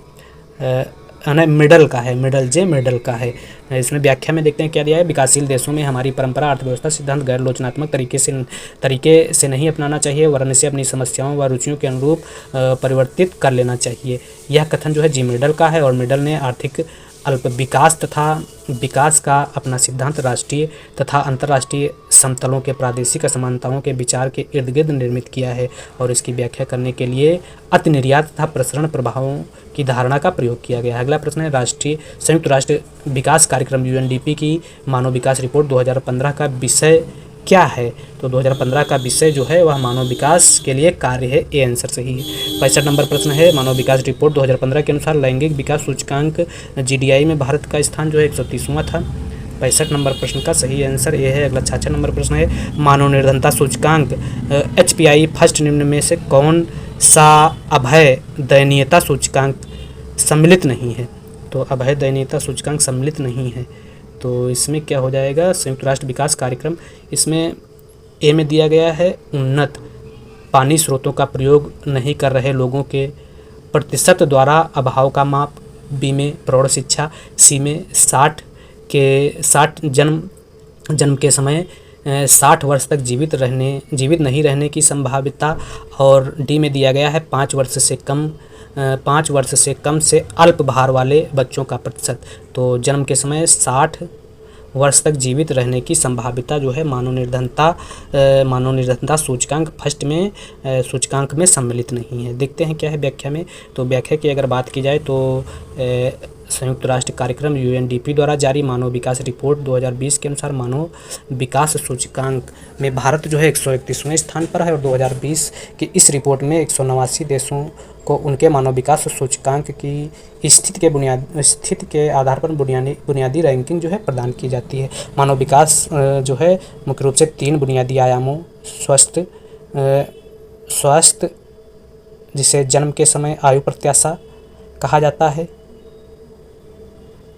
मिडल का है, मिडल का है। इसमें व्याख्या में देखते हैं क्या दिया है? विकासशील देशों में हमारी परंपरा अर्थव्यवस्था सिद्धांत गैर लोचनात्मक तरीके से नहीं अपनाना चाहिए, वरन इसे अपनी समस्याओं व रुचियों के अनुरूप परिवर्तित कर लेना चाहिए। यह कथन जो है जी मिडल का है, और मिडल ने आर्थिक अल्प विकास तथा विकास का अपना सिद्धांत राष्ट्रीय तथा अंतर्राष्ट्रीय समतलों के प्रादेशिक असमानताओं के विचार के इर्द गिर्द निर्मित किया है, और इसकी व्याख्या करने के लिए अति निर्यात तथा प्रसरण प्रभावों की धारणा का प्रयोग किया गया है। अगला प्रश्न है संयुक्त राष्ट्र विकास कार्यक्रम यूएनडीपी की मानव विकास रिपोर्ट 2015 का विषय क्या है? तो 2015 का विषय जो है वह मानव विकास के लिए कार्य है, ए आंसर सही है। 65 नंबर प्रश्न है मानव विकास रिपोर्ट 2015 के अनुसार लैंगिक विकास सूचकांक जीडीआई में भारत का स्थान जो है 130वां था। 65 नंबर प्रश्न का सही आंसर ए है। अगला 66 नंबर प्रश्न है मानव निर्धनता सूचकांक HPI फर्स्ट निम्न में से कौन सा अभय दयनीयता सूचकांक सम्मिलित नहीं है? तो अभय दयनीयता सूचकांक सम्मिलित नहीं है, तो इसमें क्या हो जाएगा? संयुक्त राष्ट्र विकास कार्यक्रम। इसमें ए में दिया गया है उन्नत पानी स्रोतों का प्रयोग नहीं कर रहे लोगों के प्रतिशत द्वारा अभाव का माप, बी में प्रौढ़ शिक्षा, सी में 60 जन्म के समय 60 वर्ष तक जीवित नहीं रहने की संभाव्यता, और डी में दिया गया है 5 वर्ष से कम से अल्प भार वाले बच्चों का प्रतिशत। तो जन्म के समय 60 वर्ष तक जीवित रहने की संभाव्यता जो है मानव निर्धनता सूचकांक फर्स्ट में सूचकांक में सम्मिलित नहीं है। देखते हैं क्या है व्याख्या में। तो व्याख्या की अगर बात की जाए तो संयुक्त राष्ट्र कार्यक्रम यूएनडीपी द्वारा जारी मानव विकास रिपोर्ट 2020 के अनुसार मानव विकास सूचकांक में भारत जो है 131वें स्थान पर है, और 2020 की इस रिपोर्ट में 189 देशों को उनके मानव विकास सूचकांक की स्थिति के आधार पर बुनियादी रैंकिंग जो है प्रदान की जाती है। मानव विकास जो है मुख्य रूप से 3 बुनियादी आयामों स्वास्थ्य जिसे जन्म के समय आयु प्रत्याशा कहा जाता है,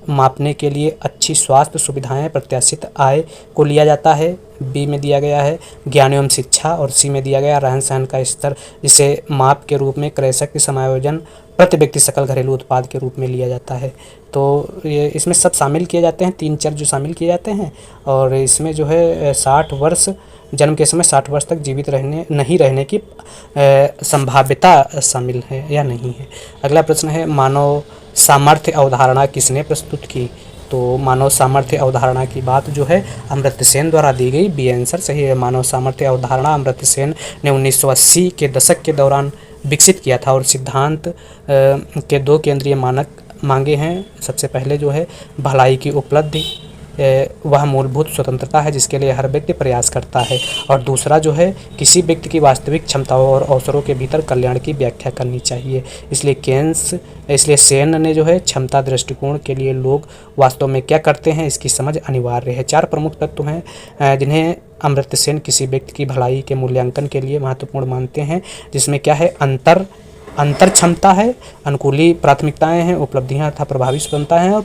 मापने के लिए अच्छी स्वास्थ्य सुविधाएं प्रत्याशित आय को लिया जाता है, बी में दिया गया है ज्ञान एवं शिक्षा, और सी में दिया गया रहन सहन का स्तर जिसे माप के रूप में क्रय शक्ति समायोजन प्रति व्यक्ति सकल घरेलू उत्पाद के रूप में लिया जाता है। तो ये इसमें सब शामिल किए जाते हैं, 3 चर जो शामिल किए जाते हैं, और इसमें जो है 60 वर्ष जन्म के समय 60 वर्ष तक जीवित नहीं रहने की संभाव्यता शामिल है या नहीं है। अगला प्रश्न है मानव सामर्थ्य अवधारणा किसने प्रस्तुत की? तो मानव सामर्थ्य अवधारणा की बात जो है अमर्त्य सेन द्वारा दी गई, बी आंसर सही है। मानव सामर्थ्य अवधारणा अमर्त्य सेन ने 1980 के दशक के दौरान विकसित किया था, और सिद्धांत के 2 केंद्रीय मानक मांगे हैं। सबसे पहले जो है भलाई की उपलब्धि, वह मूलभूत स्वतंत्रता है जिसके लिए हर व्यक्ति प्रयास करता है, और दूसरा जो है किसी व्यक्ति की वास्तविक क्षमताओं और अवसरों के भीतर कल्याण की व्याख्या करनी चाहिए। इसलिए सेन ने जो है क्षमता दृष्टिकोण के लिए लोग वास्तव में क्या करते हैं इसकी समझ अनिवार्य है। 4 प्रमुख तत्व हैं जिन्हें अमर्त्य सेन किसी व्यक्ति की भलाई के मूल्यांकन के लिए महत्वपूर्ण मानते हैं, जिसमें क्या है अंतर क्षमता है, अनुकूली प्राथमिकताएं हैं, उपलब्धियां तथा प्रभावी स्वतंत्रता है, और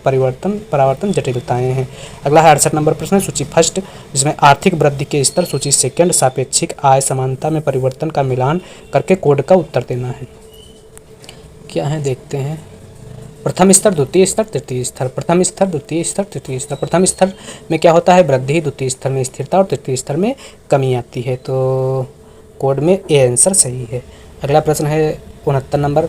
परावर्तन जटिलताएं हैं। अगला है 68 नंबर प्रश्न सूची फर्स्ट, जिसमें आर्थिक वृद्धि के स्तर, सूची सेकंड, सापेक्षिक आय समानता में परिवर्तन का मिलान करके कोड का उत्तर देना है। क्या है देखते हैं। प्रथम स्तर, द्वितीय स्तर, तृतीय स्तर। प्रथम स्तर, द्वितीय स्तर, तृतीय स्तर। प्रथम स्तर में क्या होता है? वृद्धि, द्वितीय स्तर में स्थिरता, और तृतीय स्तर में कमी आती है। तो कोड में ए आंसर सही है। अगला प्रश्न है 69 नंबर,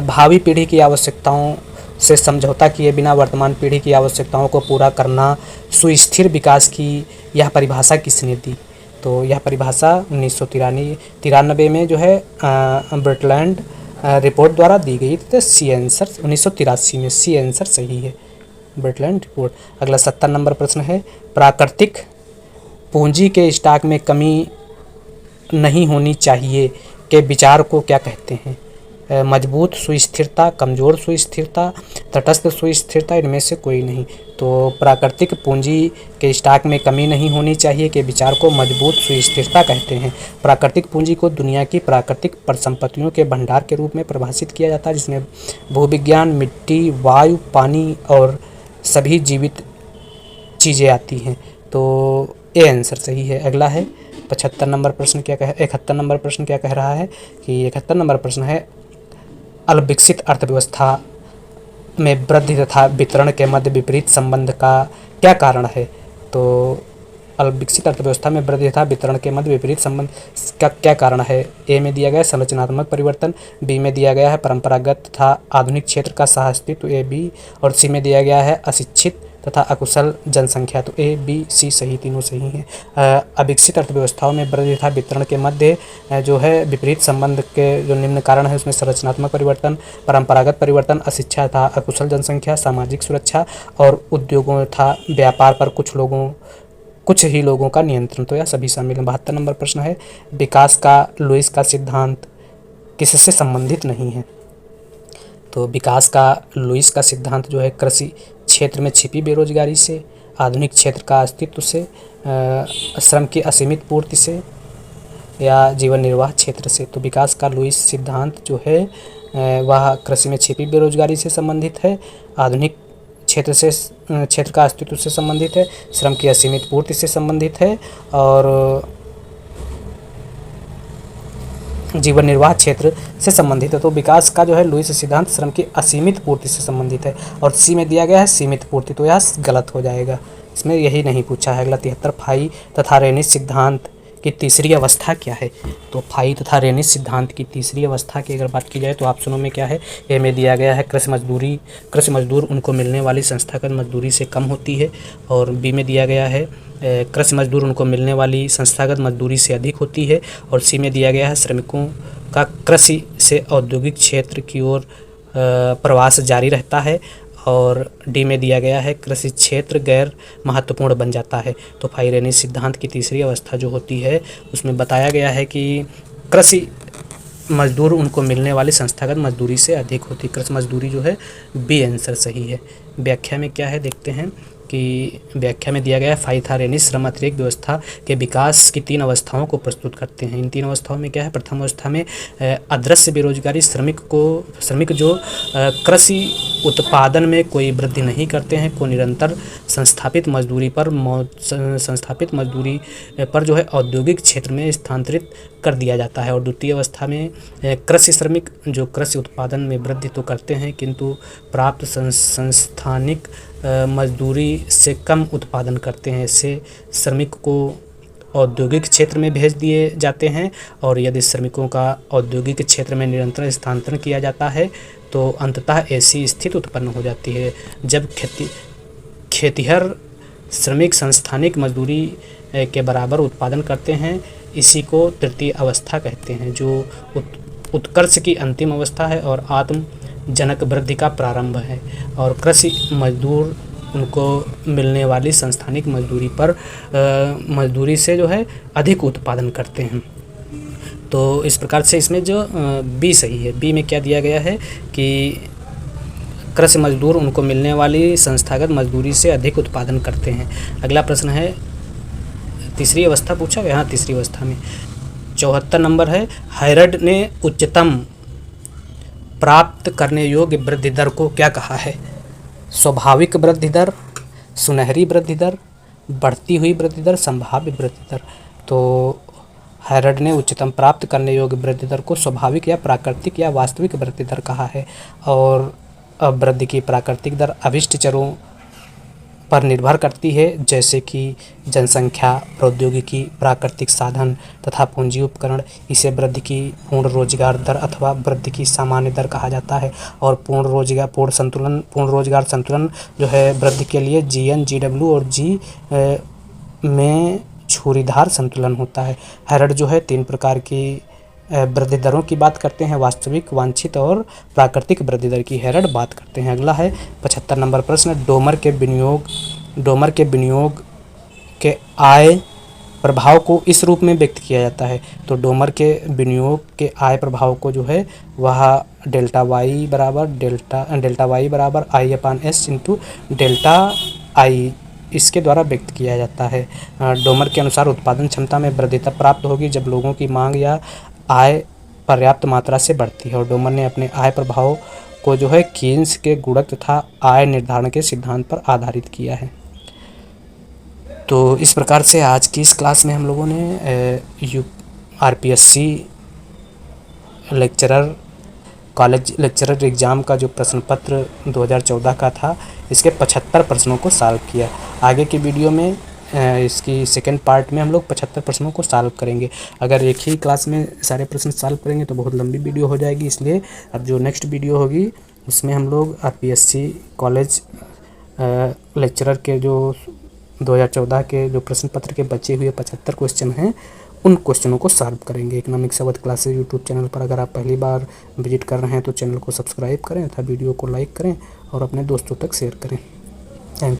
भावी पीढ़ी की आवश्यकताओं से समझौता किए बिना वर्तमान पीढ़ी की आवश्यकताओं को पूरा करना सुस्थिर विकास की यह परिभाषा किसने दी? तो यह परिभाषा 1993 में जो है ब्रटलैंड रिपोर्ट द्वारा दी गई थी। सी आंसर 1983 में, सी आंसर सही है, ब्रटलैंड रिपोर्ट। अगला 70 नंबर प्रश्न है, प्राकृतिक पूंजी के स्टॉक में कमी नहीं होनी चाहिए के विचार को क्या कहते हैं? मजबूत सुस्थिरता, कमज़ोर सुस्थिरता, तटस्थ सुस्थिरता, इनमें से कोई नहीं। तो प्राकृतिक पूंजी के स्टॉक में कमी नहीं होनी चाहिए के विचार को मजबूत सुस्थिरता कहते हैं। प्राकृतिक पूंजी को दुनिया की प्राकृतिक परिसंपत्तियों के भंडार के रूप में परिभाषित किया जाता है, जिसमें भूविज्ञान, मिट्टी, वायु, पानी और सभी जीवित चीज़ें आती हैं। तो ये आंसर सही है। अगला है 71 नंबर प्रश्न क्या कह 71 नंबर प्रश्न क्या कह रहा है कि 71 नंबर प्रश्न है अल्पविकसित अर्थव्यवस्था में वृद्धि तथा वितरण के मध्य विपरीत संबंध का क्या कारण है। तो अल्पविकसित अर्थव्यवस्था में वृद्धि तथा वितरण के मध्य विपरीत संबंध का क्या कारण है। ए में दिया गया है संरचनात्मक परिवर्तन, बी में दिया गया है परंपरागत तथा आधुनिक क्षेत्र का सहअस्तित्व ए बी, और सी में दिया गया है अशिक्षित तथा अकुशल जनसंख्या। तो ए बी सी सही, तीनों सही हैं। अविकसित अर्थव्यवस्थाओं में वृद्धि तथा वितरण के मध्य जो है विपरीत संबंध के जो निम्न कारण है उसमें संरचनात्मक परिवर्तन, परंपरागत परिवर्तन, अशिक्षा तथा अकुशल जनसंख्या, सामाजिक सुरक्षा और उद्योगों तथा व्यापार पर कुछ ही लोगों का नियंत्रण। तो यह सभी शामिल हैं। 72 नंबर प्रश्न है विकास का लुईस का सिद्धांत किससे संबंधित नहीं है। तो विकास का लुईस का सिद्धांत जो है कृषि क्षेत्र में छिपी बेरोजगारी से, आधुनिक क्षेत्र का अस्तित्व से, श्रम की असीमित पूर्ति से या जीवन निर्वाह क्षेत्र से। तो विकास का लुईस सिद्धांत जो है वह कृषि में छिपी बेरोजगारी से संबंधित है, आधुनिक क्षेत्र का अस्तित्व से संबंधित है, श्रम की असीमित पूर्ति से संबंधित है और जीवन निर्वाह क्षेत्र से संबंधित है। तो विकास का जो है लुईस सिद्धांत श्रम की असीमित पूर्ति से संबंधित है और सी में दिया गया है सीमित पूर्ति, तो यह गलत हो जाएगा, इसमें यही नहीं पूछा है। अगला 73 फाई तथा रेनिस सिद्धांत की तीसरी अवस्था क्या है। तो फाई तथा रेनिस सिद्धांत की तीसरी अवस्था की अगर बात की जाए तो ऑप्शनों में क्या है। ए में दिया गया है कृषि मजदूर उनको मिलने वाली संस्थागत मजदूरी से कम होती है, और बी में दिया गया है कृषि मजदूर उनको मिलने वाली संस्थागत मजदूरी से अधिक होती है, और सी में दिया गया है श्रमिकों का कृषि से औद्योगिक क्षेत्र की ओर प्रवास जारी रहता है, और डी में दिया गया है कृषि क्षेत्र गैर महत्वपूर्ण बन जाता है। तो फाई रेनिस सिद्धांत की तीसरी अवस्था जो होती है उसमें बताया गया है कि कृषि मजदूर उनको मिलने वाली संस्थागत मजदूरी से अधिक होती है। कृषि मजदूरी जो है बी आंसर सही है। व्याख्या में क्या है देखते हैं कि व्याख्या में दिया गया है फाई तथा रेनिस श्रम अतिरिक्त व्यवस्था के विकास की 3 अवस्थाओं को प्रस्तुत करते हैं। इन 3 अवस्थाओं में क्या है। प्रथम अवस्था में अदृश्य बेरोजगारी, श्रमिक जो कृषि उत्पादन में कोई वृद्धि नहीं करते हैं, को निरंतर संस्थापित मजदूरी पर जो है औद्योगिक क्षेत्र में स्थानांतरित कर दिया जाता है। और द्वितीय अवस्था में कृषि श्रमिक जो कृषि उत्पादन में वृद्धि तो करते हैं किंतु प्राप्त संस्थानिक मजदूरी से कम उत्पादन करते हैं, इससे श्रमिक को औद्योगिक क्षेत्र में भेज दिए जाते हैं, और यदि श्रमिकों का औद्योगिक क्षेत्र में निरंतर स्थानांतरण किया जाता है तो अंततः ऐसी स्थिति उत्पन्न हो जाती है जब खेतिहर श्रमिक संस्थानिक मजदूरी के बराबर उत्पादन करते हैं। इसी को तृतीय अवस्था कहते हैं, जो उत्कर्ष की अंतिम अवस्था है और आत्मजनक वृद्धि का प्रारंभ है। और कृषि मजदूर उनको मिलने वाली संस्थानिक मजदूरी से जो है अधिक उत्पादन करते हैं। तो इस प्रकार से इसमें जो बी सही है। बी में क्या दिया गया है कि कृषि मजदूर उनको मिलने वाली संस्थागत मजदूरी से अधिक उत्पादन करते हैं। अगला प्रश्न है तीसरी अवस्था पूछा गया। हाँ, तीसरी अवस्था में 74 नंबर है हैरड ने उच्चतम प्राप्त करने योग्य वृद्धि दर को क्या कहा है। स्वाभाविक वृद्धि दर, सुनहरी वृद्धि दर, बढ़ती हुई वृद्धि दर, संभाव्य वृद्धि दर। तो हैरड ने उच्चतम प्राप्त करने योग्य वृद्धि दर को स्वाभाविक या प्राकृतिक या वास्तविक वृद्धि दर कहा है। और वृद्धि की प्राकृतिक दर अभिष्ट चरों पर निर्भर करती है, जैसे कि जनसंख्या, प्रौद्योगिकी, प्राकृतिक साधन तथा पूंजी उपकरण। इसे वृद्धि की पूर्ण रोजगार दर अथवा वृद्धि की सामान्य दर कहा जाता है। और पूर्ण रोजगार संतुलन जो है वृद्धि के लिए GN, GW और G में छुरीदार संतुलन होता है। हैरड जो है 3 प्रकार की वृद्धि दरों की बात करते हैं, वास्तविक, वांछित और प्राकृतिक वृद्धि दर की हैरड बात करते हैं। अगला है 75 नंबर प्रश्न डोमर के विनियोग के आय प्रभाव को इस रूप में व्यक्त किया जाता है। तो डोमर के विनियोग के आय प्रभाव को जो है वह डेल्टा वाई बराबर आई अपान एस इंटू डेल्टा आई इसके द्वारा व्यक्त किया जाता है। डोमर के अनुसार उत्पादन क्षमता में वृद्धि तब प्राप्त होगी जब लोगों की मांग या आय पर्याप्त मात्रा से बढ़ती है। और डोमर ने अपने आय प्रभाव को जो है कीन्स के गुणक तथा आय निर्धारण के सिद्धांत पर आधारित किया है। तो इस प्रकार से आज की इस क्लास में हम लोगों ने आरपीएससी लेक्चरर एग्ज़ाम का जो प्रश्न पत्र 2014 का था, इसके 75 प्रश्नों को सॉल्व किया। आगे की वीडियो में इसकी सेकंड पार्ट में हम लोग 75 प्रश्नों को सॉल्व करेंगे। अगर एक ही क्लास में सारे प्रश्न सॉल्व करेंगे तो बहुत लंबी वीडियो हो जाएगी, इसलिए अब जो नेक्स्ट वीडियो होगी उसमें हम लोग आरपीएससी कॉलेज लेक्चरर के जो 2014 के जो प्रश्न पत्र के बचे हुए 75 क्वेश्चन हैं, उन क्वेश्चनों को सॉल्व करेंगे। Economics Awadh classes YouTube channel पर अगर आप पहली बार विजिट कर रहे हैं तो चैनल को सब्सक्राइब करें तथा वीडियो को लाइक करें और अपने दोस्तों तक शेयर करें। Thank you.